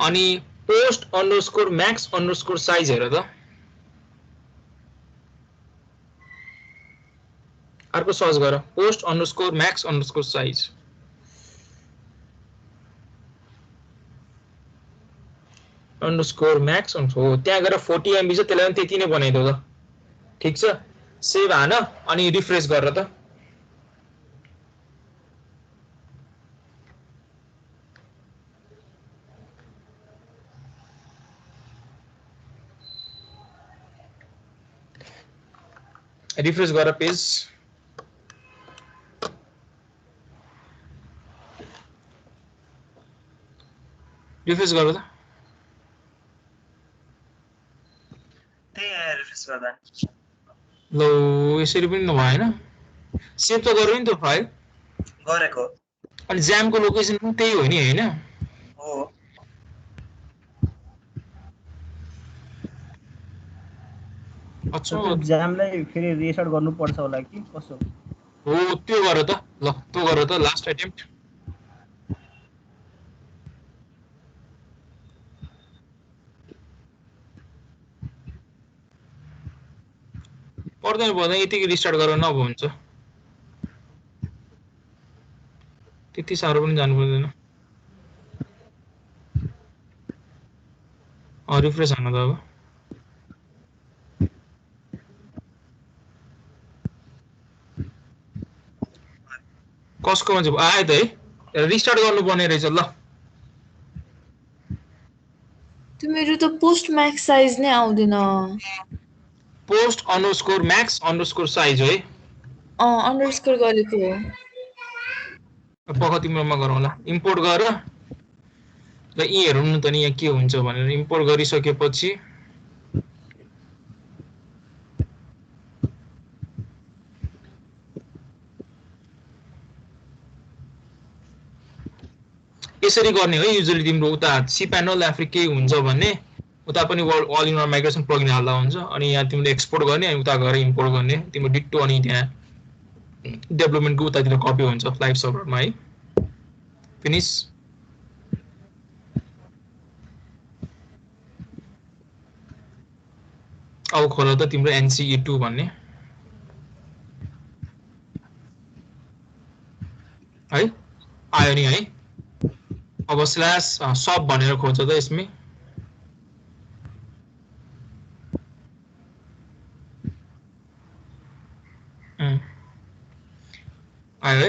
अनि post underscore max underscore size हेर त अर्को सर्च गर post underscore max underscore size underscore max हो त्यहाँ गएर 40 MB छ त्यसलाई पनि त्यति नै बनाइदेऊ त ठीक छ सेभ हान अनि रिफ्रेश गर त रिफ्रेश गर पेज रिफ्रेश गर त रिफ्रेश गर्दा लो यसरी पनि नभएन सेभ त गरौ नि त फाइल गरेको अनि ज्यामको लोकेसन पनि त्यही हो नि हैन हो अच्छा ज्यामलाई फेरि रिस्टार्ट गर्नु पर्छ होला कि कसो हो त्यो गर त ल त्यो गर त लास्ट अटेम्प्ट पर्दैन यतिकै रिस्टार्ट गरेर नभए हुन्छ त्यति साह्रो पनि जानु पर्दैन रिफ्रेश हान्न त अब कसकोमा चाहिँ आयो त है रिस्टार्ट गर्नुपर्ने रहेछ ल त्यो मेरो त पोस्ट म्याक्स साइज नै आउँदैन post_max_size हो है अन्डरस्कोर गरेको हो पख तिम्रोमा गरौँला इम्पोर्ट गर र यी हेरौँ न त नि यहाँ के हुन्छ भनेर इम्पोर्ट गरिसकेपछि यसरी गर्ने हो युजुअली तिम्रो उता cpanel आफै के हुन्छ भने उता पनि all in one migration plugin हाल्दा हुन्छ अनि यहाँ तिमीले एक्सपोर्ट गर्ने अनि उता गएर इम्पोर्ट गर्ने तिम्रो डिट्टो अनि त्यहाँ डेभलपमेन्टको उतातिर कपी हुन्छ लाइभ सर्भरमा है फिनिश अब खोल त तिम्रो NCE2 भन्ने है आयो नि है अब स्ल्याश सब भनेर खोज्छ त यसमै आयो है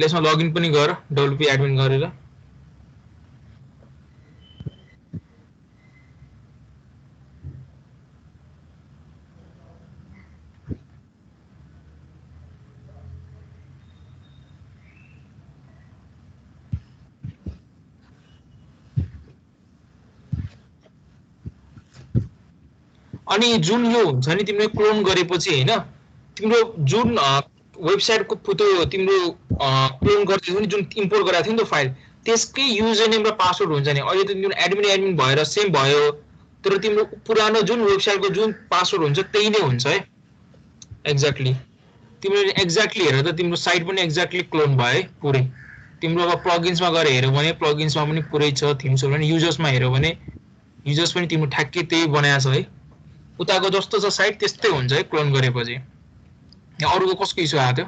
यसमा लगइन पनि गर WP एडमिन गरेर अनि जुन यो हुन्छ नि तिमीले क्लोन गरेपछि हैन तिम्रो जुन वेबसाइटको त्यो तिम्रो क्लोन गर्छौ नि जुन इम्पोर्ट गराएको थियो नि त फाइल त्यसकै युजर नेम र पासवर्ड हुन्छ नि अहिले त तिम्रो एडमिन भएर सेम भयो तर तिम्रो पुरानो जुन वेबसाइटको जुन पासवर्ड हुन्छ त्यही नै हुन्छ है एक्ज्याक्टली तिमीले एक्ज्याक्टली हेरेर त तिम्रो साइट पनि एक्ज्याक्टली क्लोन भयो है पुरै तिम्रो अब प्लगइन्समा गएर हेर्यो भने प्लगइन्समा पनि पुरै छ थिम्सहरु पनि युजर्समा हेर्यो भने युजर्स पनि तिम्रो ठ्याक्कै त्यही बनाएको छ है उताको जस्तो छ साइट त्यस्तै हुन्छ है क्लोन गरेपछि यहाँ अरुको कसको इस्यु आयो थियो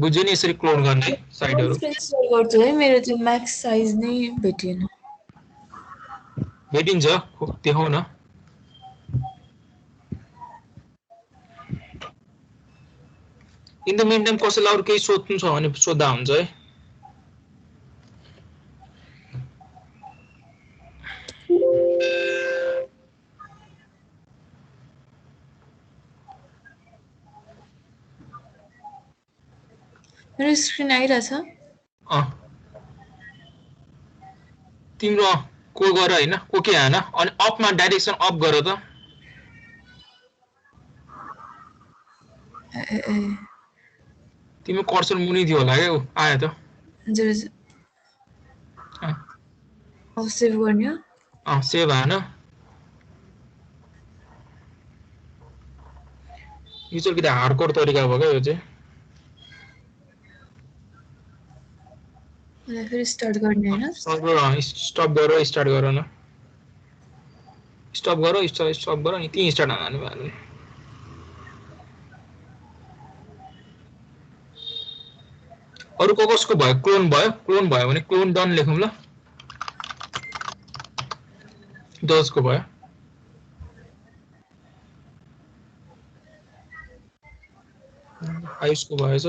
बुझ्यो नि यसरी क्लोन गर्ने साइटहरु इन्स्टल गर्छु है मेरो त्यो म्याक्स साइज नै भेटिएन भेटिन्छ देखाउ न इन द मिन टाइम कसैलाई अरु केही सोध्नु छ भने सोध्दा हुन्छ है मेरो स्क्रिन आइरहेछ तिम्रो को गर हैन ओके हैन अनि अपमा डाइरेक्सन अप गर त तिम्रो कर्सर मुनि थियो होला के आयो त हजुर अब सेभ गर्ने हो सेभ हान यो चाहिँ किन हार्डकोर तरिका भयो के यो चाहिँ मलाई फेरि स्टार्ट गर्ने हैन स्टप गर स्टार्ट गर न स्टप गर स्टप गर अनि त्यही स्टार्ट हान्नु भयो अरु कसको भयो क्लोन भयो भने क्लोन डन लेखौं ल दसको भयो आयुषको भएछ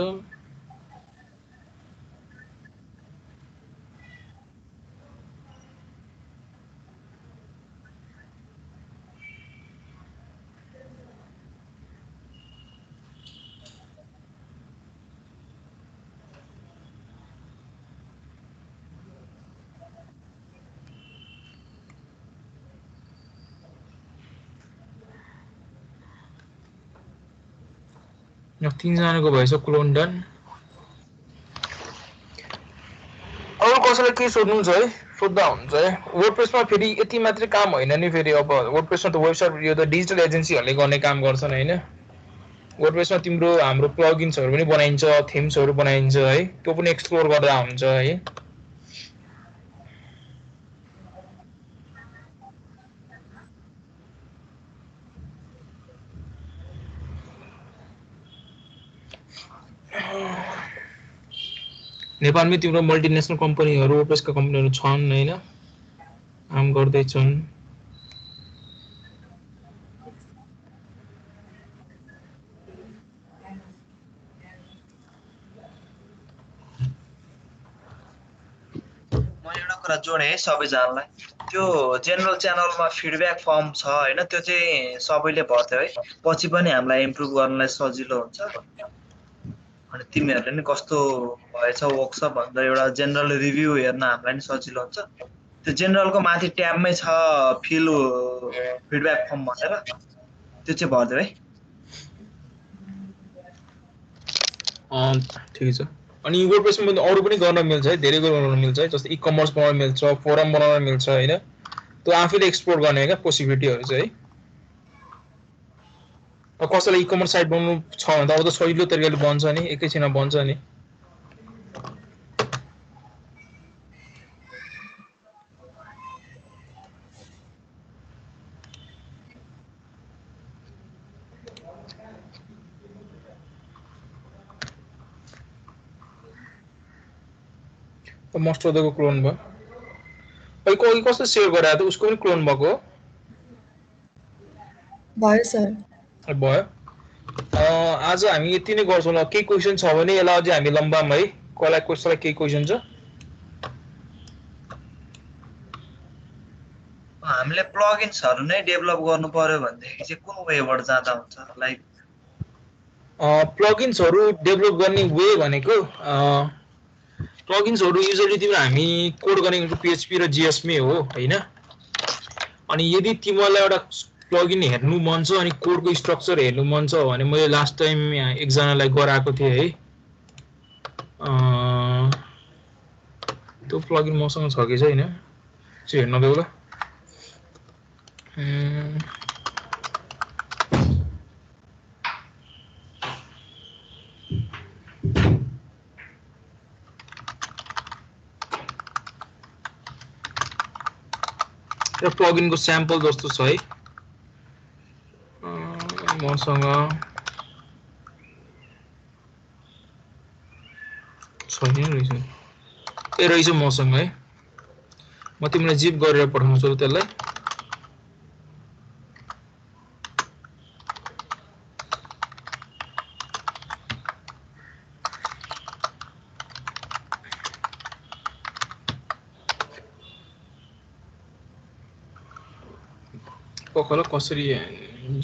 तीनजनाको भएछ क्लोन डन अरु कसैलाई के सोध्नु छ है सोध्दा हुन्छ है वर्डप्रेसमा फेरि यति मात्रै काम होइन नि फेरि अब वर्डप्रेसमा त वेबसाइट यो त डिजिटल एजेन्सीहरुले गर्ने काम गर्छन् हैन वर्डप्रेसमा तिम्रो हाम्रो प्लगइन्सहरु पनि बनाइन्छ थीम्सहरु बनाइन्छ है त्यो पनि एक्सप्लोर गर्दा हुन्छ है नेपालमै तिम्रो मल्टिनेसनल कम्पनीहरू ओपेसका कम्पनीहरू छन् हैन काम गर्दैछन् मैले एउटा कुरा जोडेँ है सबैजनालाई त्यो जेनरल च्यानलमा फिडब्याक फर्म छ होइन त्यो चाहिँ सबैले भर्थ्यो है पछि पनि हामीलाई इम्प्रुभ गर्नलाई सजिलो हुन्छ अनि तिमीहरूले नि कस्तो भएछ वर्कसप भनेर एउटा जेनरल रिभ्यू हेर्न हामीलाई नि सजिलो हुन्छ त्यो जेनरलको माथि ट्याबमै छ फिल फिडब्याक फर्म भनेर त्यो चाहिँ भरिदियो है ठिकै छ अनि वर्डप्रेसमा अरू पनि गर्न मिल्छ है धेरै गर्न मिल्छ है जस्तै ई-कमर्स बनाउन मिल्छ फोरम बनाउन मिल्छ हैन त्यो आफैले एक्सप्लोर गर्ने क्या पोसिबिलिटीहरू चाहिँ है कसैलाई ई-कमर्स साइट बनाउनु छ भने त अब त सजिलो तरिकाले बन्छ नि एकैछिनमा बन्छ नि मस्टरको क्लोन भयो अहिले कोही कस्तो सेयर गरायो त उसको पनि क्लोन भएको भयो सर भयो आज हामी यति नै गर्छौँ ल केही क्वेसन छ भने यसलाई अझै हामी लम्बाम है कसैलाई केही क्वेसन छ हामीले प्लगइन्सहरू नै डेभलप गर्नु पर्यो भनेदेखि चाहिँ कुन वेबाट जाँदा हुन्छ लाइक प्लगइन्सहरू डेभलप गर्ने वे भनेको प्लगइन्सहरू युजली तिम्रो हामी कोड गर्ने PHP र JS मै हो हैन अनि यदि तिमीलाई एउटा प्लगइन हेर्नु मन छ अनि कोडको स्ट्रक्चर हेर्नु मन छ भने मैले लास्ट टाइम एकजनालाई गराएको थिएँ है त्यो प्लगइन मसँग छ कि छैन चाहिँ हेर्न देऊ ल र प्लगइनको स्याम्पल जस्तो छ है मसँग छैन रहेछ ए रहेछ मसँग है म तिमीलाई जिप गरेर पठाउँछु त्यसलाई पखल कसरी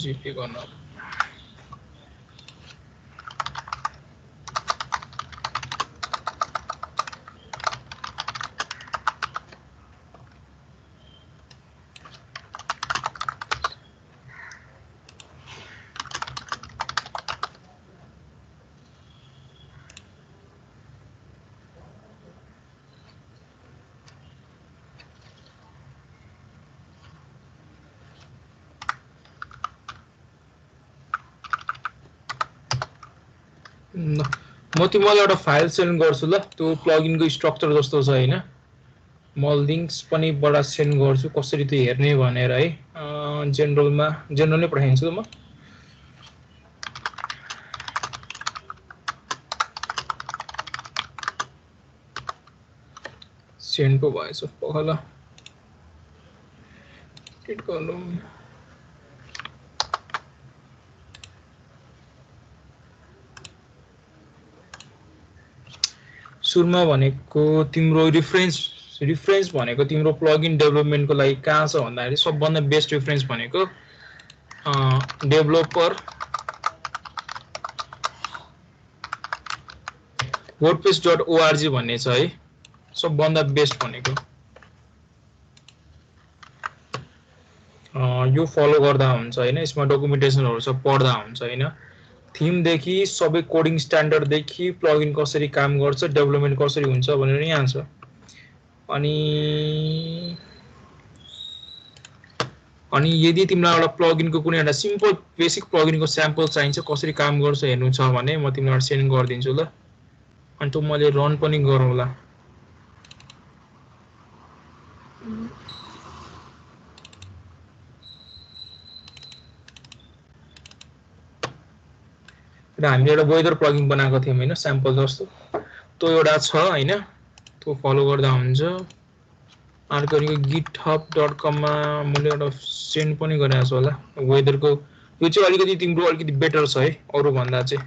जिपे गर्न म तिमीलाई एउटा फाइल सेन्ड गर्छु ल त्यो प्लगइनको स्ट्रक्चर जस्तो छ हैन म लिंक्स पनि बडा सेन्ड गर्छु कसरी त्यो हेर्ने भनेर है जेनरल नै पठाइदिन्छु म सेन्ड पो भएछ पखल क्लिक गर्नु सुरुमा भनेको तिम्रो रिफरेन्स भनेको तिम्रो प्लगइन डेभलपमेन्टको लागि कहाँ छ भन्दाखेरि सबभन्दा बेस्ट रिफरेन्स भनेको डेभलपर wordpress.org भन्ने छ है सबभन्दा बेस्ट भनेको यो फलो गर्दा हुन्छ हैन यसमा डकुमेन्टेसनहरु छ पढ्दा हुन्छ हैन थीम देखि सबै कोडिङ स्ट्यान्डर्ड देखि प्लगइन कसरी काम गर्छ डेभलपमेन्ट कसरी हुन्छ भनेर यहाँ छ अनि यदि तिमीलाई एउटा प्लगइनको कुनै एउटा सिम्पल बेसिक प्लगइनको स्याम्पल चाहिन्छ कसरी काम गर्छ हेर्नु छ भने म तिमीलाई सेन्ड गर्दिन्छु ल अनि त मैले रन पनि गरौँला र हामीले एउटा वेदर प्लगइन बनाएको थियौँ हैन स्याम्पल जस्तो त्यो एउटा छ हैन त्यो फलो गर्दा हुन्छ अर्को github.com मा मैले एउटा सेन्ड पनि गरेको छु होला वेदरको यो चाहिँ अलिकति तिम्रो अलिकति बेटर छ है अरु भन्दा चाहिँ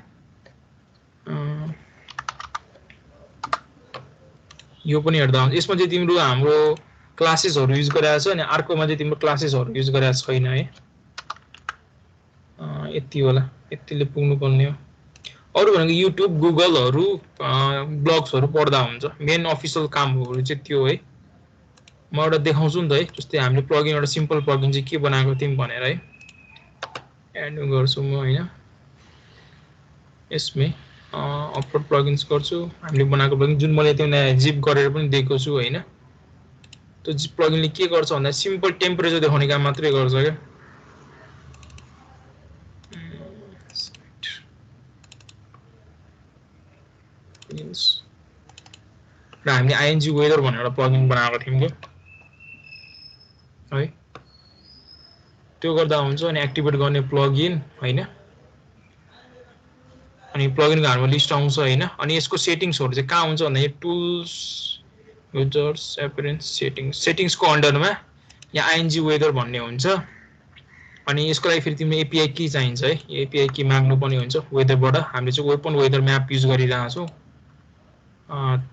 यो पनि हेर्दा हुन्छ यसमा चाहिँ तिम्रो हाम्रो क्लासेसहरु युज गरेको छ अनि अर्कोमा चाहिँ तिम्रो क्लासेसहरु युज गरेको छैन है यति होला यतिले पुग्नु पर्ने हो अरु भनेको युट्युब गुगलहरु ब्लग्सहरु पढ्दा हुन्छ मेन अफिसियल कामहरु चाहिँ त्यो है म एउटा देखाउँछु नि त है जस्तै हामीले प्लगइन एउटा सिम्पल प्लगइन चाहिँ के बनाएको थियौं भनेर है एड गर्छु म हैन यसमै अपलोड प्लगइन्स गर्छु हामीले बनाएको प्लगइन जुन मैले त्यो नयाँ जिप गरेर पनि दिएको छु हैन त्यो जिप प्लगइनले के गर्छ भन्दा सिम्पल टेम्परेचर देखाउने काम मात्रै गर्छ के र हामीले आइएनजी वेदर भनेर एउटा प्लगइन बनाएको थियौं के है त्यो गर्दा हुन्छ अनि एक्टिभेट गर्ने प्लगइन हैन अनि प्लगइनको हाम्रो लिस्ट आउँछ हैन अनि यसको सेटिंग्सहरु चाहिँ कहाँ हुन्छ भन्दा यो टुल्स युजर्स अपीयरेन्स सेटिंग्सको अन्डरमा यहाँ आइएनजी वेदर भन्ने हुन्छ अनि यसको लागि फेरि तिमीले एपीआई की चाहिन्छ है यो एपीआई की माग्नु पर्ने हुन्छ वेदरबाट हामीले चाहिँ ओपन वेदर म्याप युज गरिरहेका छौं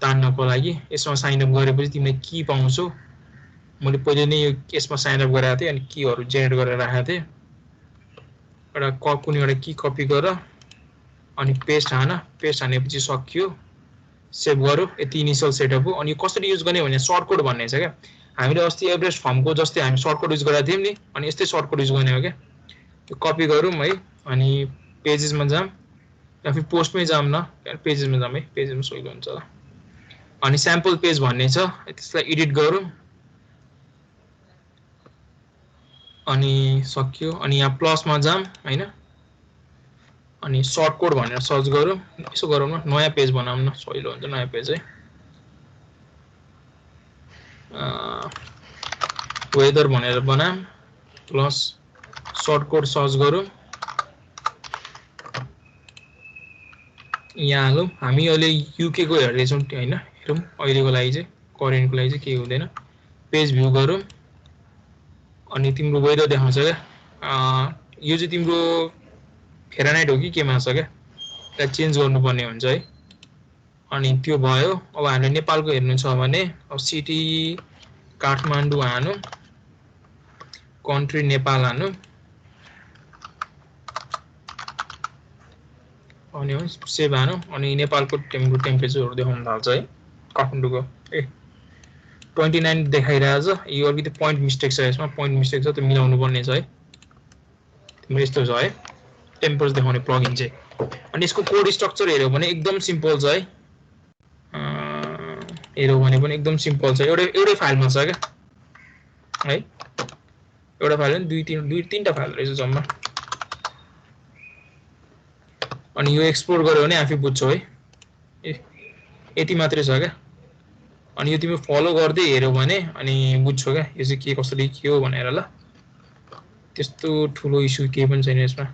तान्नको लागि यसमा साइन अप गरेपछि तिमीले की पाउँछौ मैले पहिले नै यसमा साइन अप गराएको थिए अनि कीहरु जेनेरेट गरेर राखेको थिए एउटा कुनै एउटा की कपी गर अनि पेस्ट हानेपछि सकियो सेभ गरौ यति इनिशियल सेटअप हो अनि यो कसरी युज गर्ने भने सर्टकट भन्ने छ के हामीले अस्ति एभरेस्ट फर्मको जस्तै हामी सर्टकट युज गरेका थियौं नि अनि यस्तै सर्टकट युज गर्ने हो के यो कपी गरौँ है अनि पेजेसमा जाम या फिर पोस्टमै जाम न पेजेसमा जाम है पेजेसमा सजिलो हुन्छ अनि स्याम्पल पेज भन्ने छ त्यसलाई एडिट गरौँ अनि सक्यो अनि यहाँ प्लसमा जाम हैन अनि सर्ट कोड भनेर सर्च गरौँ यसो गरौँ न नयाँ पेज बनाऊँ न सजिलो हुन्छ नयाँ पेज है वेदर भनेर बनाम प्लस सर्ट कोड सर्च गरौँ यहाँ हालौँ हामी अहिले युके को हेर्दै छौं हैन हेरौँ अहिलेको लागि चाहिँ करेन्टको लागि चाहिँ के हुँदैन पेज भ्यू गरौँ अनि तिम्रो वेदर देखाउँछ के यो चाहिँ तिम्रो फेरानाइट हो कि केमा छ के त्यसलाई चेन्ज गर्नुपर्ने हुन्छ है अनि त्यो भयो अब हामीले नेपालको हेर्नु छ भने अब सिटी काठमाडौँ हानु कन्ट्री नेपाल हानु अनि सेभ हानु अनि नेपालको टेम्परेचरहरु देखाउन थाल्छ है काठमाडौँको 29 देखाइरहेछ यो अलिकति पोइन्ट मिस्टेक छ यसमा पोइन्ट मिस्टेक छ त्यो मिलाउनु पर्ने छ है तिम्रो यस्तो छ है टेम्परेचर देखाउने प्लगइन चाहिँ अनि यसको कोड स्ट्रक्चर हेर्यो भने एकदम सिम्पल छ है हेर्यो भने पनि एकदम सिम्पल छ एउटै फाइलमा छ के है एउटा फाइल हैन दुई तीनटा फाइल रहेछ जम्मा अनि यो एक्सपोर्ट गर्यो भने आफै बुझ्छौ है यति मात्रै छ के अनि यो तिमी फलो गर्दै हेर्यो भने अनि बुझ्छौ के यो चाहिँ के कसरी के हो भनेर ल त्यस्तो ठुलो इस्यु केही पनि छैन यसमा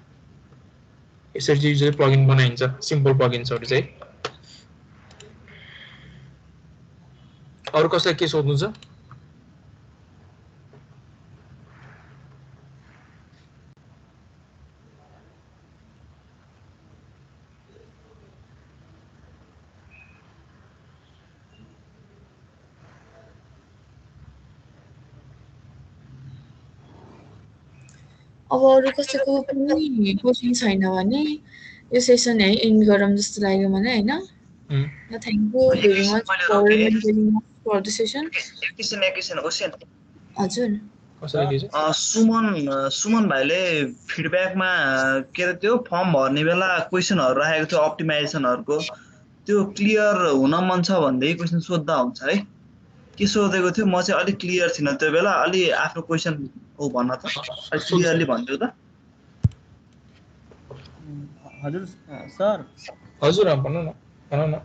यसरी चाहिँ प्लगइन बनाइन्छ सिम्पल प्लगइन्सहरु चाहिँ अरु कसलाई के सोध्नु छ अब अरू कसैको पनि क्वेसन छैन भने यो सेसन है एन्ड गरौँ जस्तो लाग्यो मलाई हैन thank you very much for mentoring for the session एकैछिन ओसेन हजुर कसरी के सुमन भाइले फिडब्याकमा के रे त्यो फर्म भर्ने बेला क्वेशनहरु राखेको थियो अप्टिमाइजेसनहरुको त्यो क्लियर हुन मन छ भन्दै क्वेशन सोध्दा हुन्छ है के सोधेको थियो म चाहिँ अलि क्लियर थिन त्यो बेला अलि आफ्नो क्वेशन ओ भन्न त क्लियरली भन्दिउ त हजुर सर हजुर भन्नु न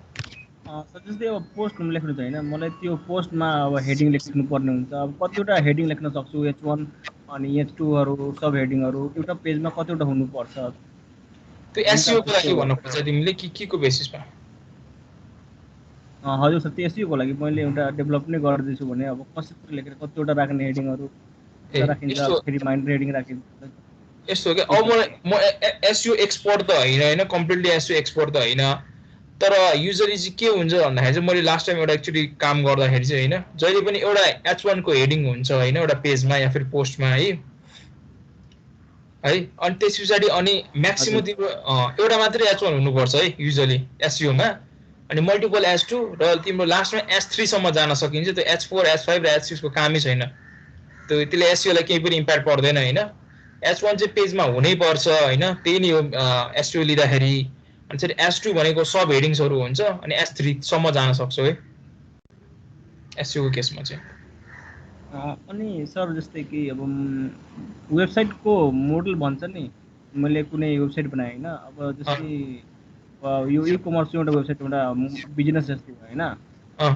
सर जस्तै अब पोस्टमा लेख्नु छ हैन मलाई त्यो पोस्टमा अब हेडिङ लेख्नु पर्ने हुन्छ अब कतिवटा हेडिङ लेख्न सक्छु H1 अनि H2 हरु सब हेडिङहरु एउटा पेजमा कतिवटा हुनु पर्छ त्यो एसइओ को लागि भन्न खोज्छ तिमीले के को बेसिसमा? हजुर सर, त्यो एसइओ को लागि मैले एउटा डेभलप नै गर्दैछु भने अब कसरी लेखेर कतिवटा राख्ने हेडिङहरू राखिन्छ, फेरि माइन्ड हेडिङ राखिन्छ। यस्तो हो कि अब म एसइओ एक्सपर्ट त होइन कम्प्लिटली एसइओ एक्सपर्ट त होइन, तर युजली चाहिँ के हुन्छ भन्दाखेरि चाहिँ मैले लास्ट टाइम एउटा एक्चुअली काम गर्दाखेरि चाहिँ होइन, जहिले पनि एउटा H1 को हेडिङ हुन्छ होइन एउटा पेजमा या फिर पोस्टमा है, अनि त्यस पछाडि अनि म्याक्सिमम तिम्रो एउटा मात्रै H1 हुनुपर्छ है युजली एसइओ मा, अनि मल्टिपल H2 र तिम्रो लास्टमा H3 सम्म जान सकिन्छ। त्यो H4 H5 र H6 को कामै छैन, त्यसले एसइओ लाई केही पनि इम्प्याक्ट पर्दैन होइन। H1 चाहिँ पेजमा हुनै पर्छ होइन, त्यही नै हो एसइओ लिँदाखेरि। अनि चाहिँ H2 भनेको सब हेडिङ्सहरू हुन्छ, अनि H3 सम्म जान सक्छ है एसइओ को केसमा चाहिँ। अनि सर जस्तै कि अब वेबसाइटको मोडल भन्छ नि, मैले कुनै वेबसाइट बनाएँ होइन, अब जस्तै यो ई-कमर्स एउटा वेबसाइट एउटा बिजनेस जस्तै हो होइन। अब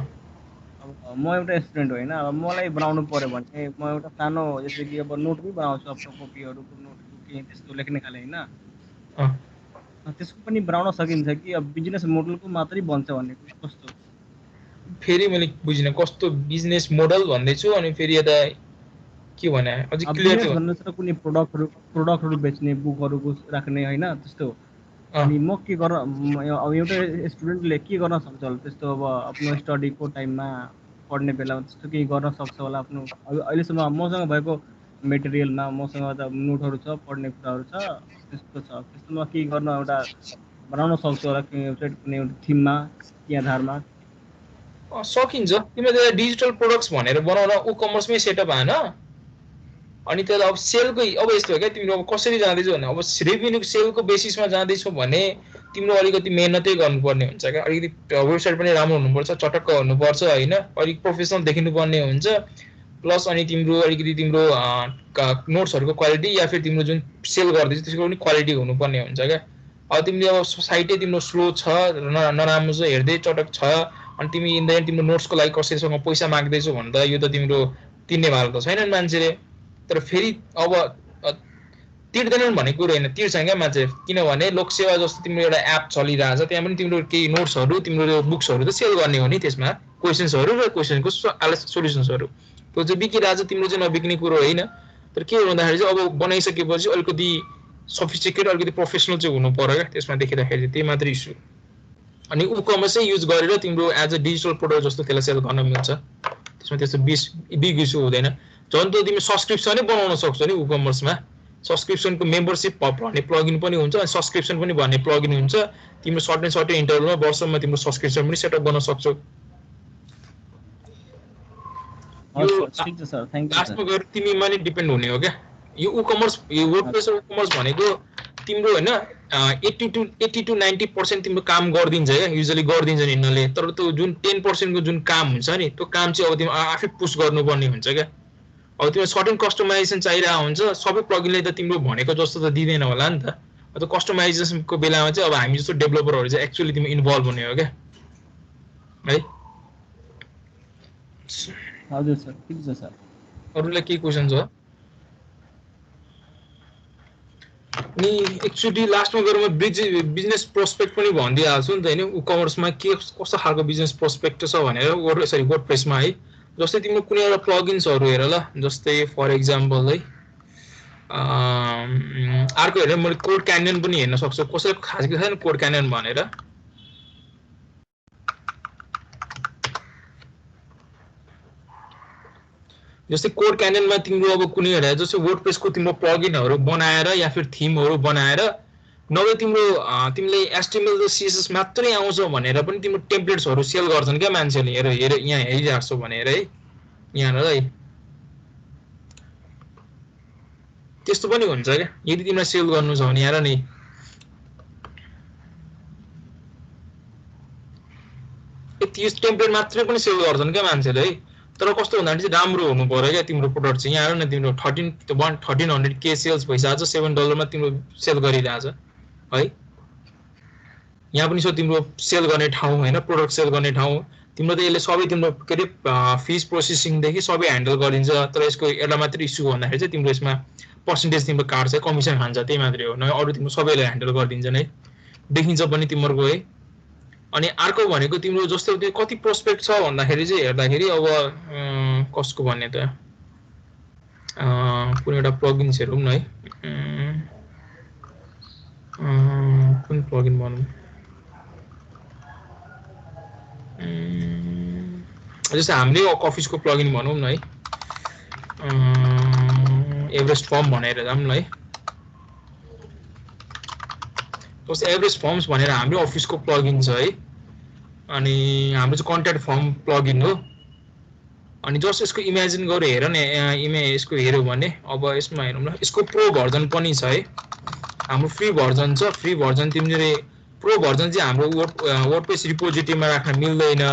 म एउटा स्टुडेन्ट होइन, अब मलाई बनाउनु पर्यो भने म एउटा सानो जस्तै कि अब नोट पनि बनाउँछु, आफ्नो कपीहरूको नोटहरू केही त्यस्तो लेख्ने खाले होइन, त्यसको पनि बनाउन सकिन्छ कि अब बिजनेस मोडलको मात्रै बन्छ भन्ने कस्तो? फेरि मैले बुझिनँ कस्तो बिजनेस मोडल भन्दैछु, अनि फेरि यता के भने अझै क्लियर थियो भन्नुस् र कुनै प्रोडक्टहरू बेच्ने, बुकहरू राख्ने होइन त्यस्तो। अनि म के गर्न अब एउटा स्टुडेन्टले के गर्न सक्छ होला त्यस्तो? अब आफ्नो स्टडीको टाइममा पढ्ने बेलामा त्यस्तो केही गर्न सक्छ होला आफ्नो अहिलेसम्म मसँग भएको मेटेरियलमा? मसँग त नोटहरू छ, पढ्ने कुराहरू छ, त्यस्तो छ, त्यस्तोमा केही गर्न एउटा बनाउन सक्छ होला कुनै वेबसाइट कुनै एउटा थिममा कि आधारमा? सकिन्छ। तिमीले त्यसलाई डिजिटल प्रोडक्ट्स भनेर बनाउन ई-कमर्समै सेटअप आएन, अनि त्यसलाई अब सेलको अब यस्तो हो क्या, तिम्रो अब कसरी जाँदैछौ भने अब रेभेन्यू सेलको बेसिसमा जाँदैछौ भने तिम्रो अलिकति मेहनतै गर्नुपर्ने हुन्छ क्या, अलिकति वेबसाइट पनि राम्रो हुनुपर्छ, चटक्क हुनुपर्छ होइन, अलिक प्रोफेसनल देखिनुपर्ने हुन्छ, प्लस अनि तिम्रो अलिकति तिम्रो नोट्सहरूको क्वालिटी या फिर तिम्रो जुन सेल गर्दैछ त्यसको पनि क्वालिटी हुनुपर्ने हुन्छ क्या। अब तिमीले अब साइटै तिम्रो स्लो छ, नराम्रो छ, हेर्दै चटक छ, अनि तिमी इन्दैन तिम्रो नोट्सको लागि कसैसँग पैसा माग्दैछौ भने त यो त तिम्रो तिर्ने भालो त छैनन् मान्छेले। तर फेरि अब तिर्दैनन् भन्ने कुरो होइन, तिर्छ क्या मान्छे, किनभने लोकसेवा जस्तो तिम्रो एउटा एप चलिरहेछ, त्यहाँ पनि तिम्रो केही नोट्सहरू तिम्रो बुक्सहरू त सेल गर्ने हो नि, त्यसमा क्वेसन्सहरू र क्वेसनको सोल्युसन्सहरू त्यो चाहिँ बिकिरहेछ, तिम्रो चाहिँ नबिक्ने कुरो होइन। तर के भन्दाखेरि चाहिँ अब बनाइसकेपछि अलिकति सफिस्टिकेट अलिकति प्रोफेसनल चाहिँ हुनु पर्यो क्या त्यसमा देखिँदाखेरि, त्यही मात्रै इस्यु। अनि ई-कमर्स चाहिँ युज गरेर तिम्रो एज अ डिजिटल प्रोडक्ट जस्तो त्यसलाई सेल गर्न मिल्छ, त्यसमा त्यस्तो बिग इस्यु हुँदैन। झन् त तिमी सब्सक्रिप्सनै बनाउन सक्छौ नि ई-कमर्समा, सब्सक्रिप्सनको मेम्बरसिप भन्ने प्लगइन पनि हुन्छ, अनि सब्सक्रिप्सन पनि भन्ने प्लगइन हुन्छ, तिम्रो सर्ट इन्टरभलमा वर्षमा तिम्रो सब्सक्रिप्सन पनि सेटअप गर्न सक्छौ। लास्टमा गएर तिमीमा नै डिपेन्ड हुने हो क्या यो ई-कमर्स, यो वर्डप्रेस र ई-कमर्स भनेको तिम्रो होइन 80 to 90% तिम्रो काम गरिदिन्छ क्या, युजली गरिदिन्छ नि यिनीहरूले, तर त्यो जुन 10% को जुन काम हुन्छ नि त्यो काम चाहिँ अब तिमी आफै पुस गर्नुपर्ने हुन्छ क्या। अब तिम्रो सर्टेन कस्टमाइजेसन चाहिरहेको हुन्छ, सबै प्लगइनले त तिम्रो भनेको जस्तो त दिँदैन होला नि त, त्यो कस्टमाइजेसनको बेलामा चाहिँ अब हामी जस्तो डेभलपरहरू चाहिँ एक्चुअली तिमी इन्भल्भ हुने हो क्या है। हजुर सर, ठिक छ सर। अरूलाई के क्वेसन छ? अनि एक्चुअली लास्टमा गएर म बिजनेस प्रोस्पेक्ट पनि भनिदिइहाल्छु नि त होइन, ई-कमर्समा के कस्तो खालको बिजनेस प्रोस्पेक्ट छ भनेर वर्डप्रेसमा है। जस्तै तिम्रो कुनै एउटा प्लगइन्सहरू हेर ल, जस्तै फर इक्जाम्पल है अर्को हेरेर मैले कोड क्यानियन पनि हेर्न सक्छु, कसैको खास छैन कोड क्यानियन भनेर। जस्तै कोड क्यानियनमा तिम्रो अब कुनै हेर जस्तै वर्डप्रेसको तिम्रो प्लगइनहरू बनाएर या फिर थिमहरू बनाएर, नभए तिमीले HTML र CSS मात्रै आउँछ भनेर पनि तिम्रो टेम्प्लेट्सहरू सेल गर्छन् क्या मान्छेले, हेर यहाँ हेरिरहेको छौ भनेर है, यहाँ है त्यस्तो पनि हुन्छ क्या। यदि तिमीलाई सेल गर्नु छ भने हेर नि, यति टेम्प्लेट मात्रै पनि सेल गर्छन् क्या मान्छेले है। तर कस्तो भन्दाखेरि चाहिँ राम्रो हुनु पर्यो क्या तिम्रो प्रोडक्ट चाहिँ। यहाँ हेर न, तिम्रो 1300K सेल्स भइसकेको छ, $7 मा तिम्रो सेल गरिरहेछ है। यहाँ पनि छ तिम्रो सेल गर्ने ठाउँ होइन, प्रोडक्ट सेल गर्ने ठाउँ। तिम्रो त यसले सबै तिम्रो के अरे फिस प्रोसेसिङदेखि सबै ह्यान्डल गरिन्छ। तर यसको एउटा मात्रै इस्यु भन्दाखेरि चाहिँ तिम्रो यसमा पर्सेन्टेज तिम्रो काट्छ, कमिसन खान्छ, त्यही मात्रै हो। नभए अरू तिम्रो सबैले ह्यान्डल गरिदिन्छन् है, देखिन्छ पनि तिमीहरूको है। अनि अर्को भनेको तिम्रो जस्तो त्यो कति प्रोस्पेक्ट छ भन्दाखेरि चाहिँ हेर्दाखेरि अब कसको भन्ने त कुनै एउटा प्लगइन्स हेरौँ न है। कुन प्लगइन भनौँ, जस्तै हामीले अफिसको प्लगइन भनौँ न है, एभरेस्ट फर्म भनेर जाऊँ न है। जस्तै एभरेस्ट फर्म्स भनेर हाम्रो अफिसको प्लगइन छ है। अनि हाम्रो चाहिँ कन्ट्याक्ट फर्म प्लगइन हो। अनि जस्ट यसको इमेजिन गरेर हेर न, यसको हेऱ्यो भने अब यसमा हेरौँ ल, यसको प्रो भर्जन पनि छ है। हाम्रो फ्री भर्जन छ, फ्री भर्जन तिमीले प्रो भर्जन चाहिँ हाम्रो वर्डप्रेस रिपोजिटरीमा राख्न मिल्दैन।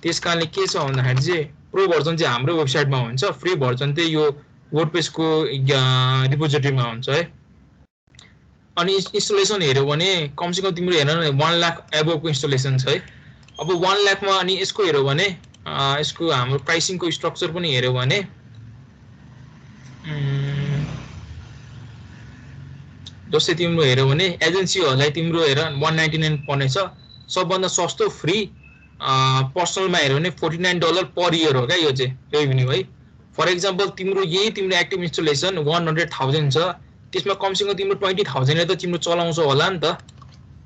त्यस कारणले के छ भन्दाखेरि चाहिँ प्रो भर्जन चाहिँ हाम्रो वेबसाइटमा हुन्छ, फ्री भर्जन चाहिँ यो वर्डप्रेसको रिपोजिटरीमा हुन्छ है। अनि इन्स्टलेसन हेऱ्यो भने कमसेकम तिम्रो हेर न 1 लाख एबोभको इन्स्टलेसन छ है। अब 1 लाखमा अनि यसको हेऱ्यो भने यसको हाम्रो प्राइसिङको स्ट्रक्चर पनि हेऱ्यो भने जस्तै तिम्रो हेऱ्यो भने एजेन्सीहरूलाई तिम्रो हेर 199 पर्नेछ, सबभन्दा सस्तो फ्री। पर्सनलमा हेऱ्यो भने $49 पर इयर हो क्या यो चाहिँ रेभेन्यू है। फर एक्जाम्पल तिम्रो यही तिम्रो एक्टिभ इन्स्टलेसन 100,000 छ, त्यसमा कमसेकम तिम्रो 20,000 त तिम्रो चलाउँछ होला नि त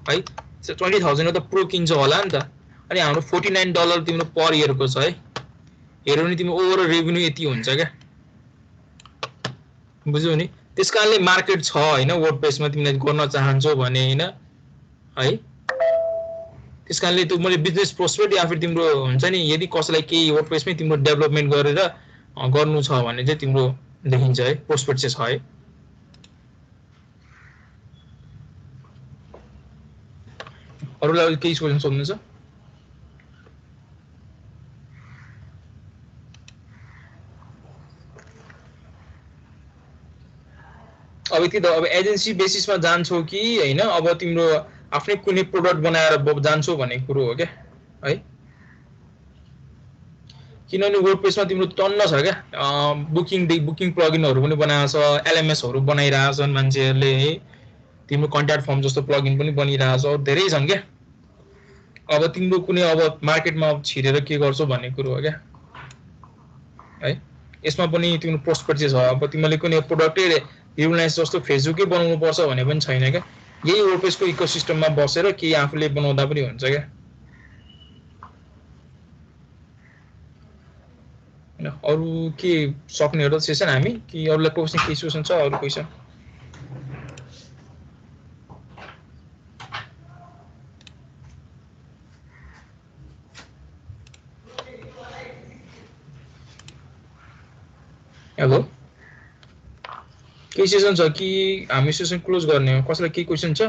है, 20,000 त प्रो किन्छ होला नि त। अनि हाम्रो $49 तिम्रो पर इयरको छ है। हेऱ्यो भने तिम्रो ओभरअल रेभेन्यू यति हुन्छ क्या, बुझ्यौ नि। त्यस कारणले मार्केट छ होइन वर्डप्रेसमा, तिमीले गर्न चाहन्छौ भने होइन है। त्यस कारणले त्यो मैले बिजनेस प्रोस्पेक्ट या फिर तिम्रो हुन्छ नि, यदि कसैलाई केही वर्डप्रेसमै तिम्रो डेभलपमेन्ट गरेर गर्नु छ भने चाहिँ तिम्रो देखिन्छ है, प्रोस्पेक्ट चाहिँ छ है। अरूलाई केही क्वेसन सोध्नु छ? अब यति त अब एजेन्सी बेसिसमा जान्छौ कि होइन, अब तिम्रो आफ्नै कुनै प्रोडक्ट बनाएर जान्छौ भन्ने कुरो हो क्या है। किनभने वर्डप्रेसमा तिम्रो टन्न छ क्या, बुकिङ प्लगइनहरू पनि बनाएको छ, एलएमएसहरू बनाइरहेछन् मान्छेहरूले है। तिम्रो कन्ट्याक्ट फर्म जस्तो प्लगइन पनि बनिरहेछ, धेरै छन् क्या। अब तिम्रो कुनै अब मार्केटमा छिरेर के गर्छौ भन्ने कुरो हो क्या है। यसमा पनि तिम्रो प्रोस्पेक्ट चाहिँ छ। अब तिमीले कुनै प्रोडक्टै रिलायन्स जस्तो फेसबुकै बनाउनु पर्छ भने पनि छैन क्या, यही वर्डप्रेसको इकोसिस्टममा बसेर केही आफूले बनाउँदा पनि हुन्छ क्या। अरू के सक्ने हो र सेसन हामी, कि अरूलाई क्वेसन केही क्वेसन छ? अरू क्वेसन? हेलो, केही सेसन छ कि हामी सेसन क्लोज गर्ने हो? कसैलाई केही क्वेसन छ?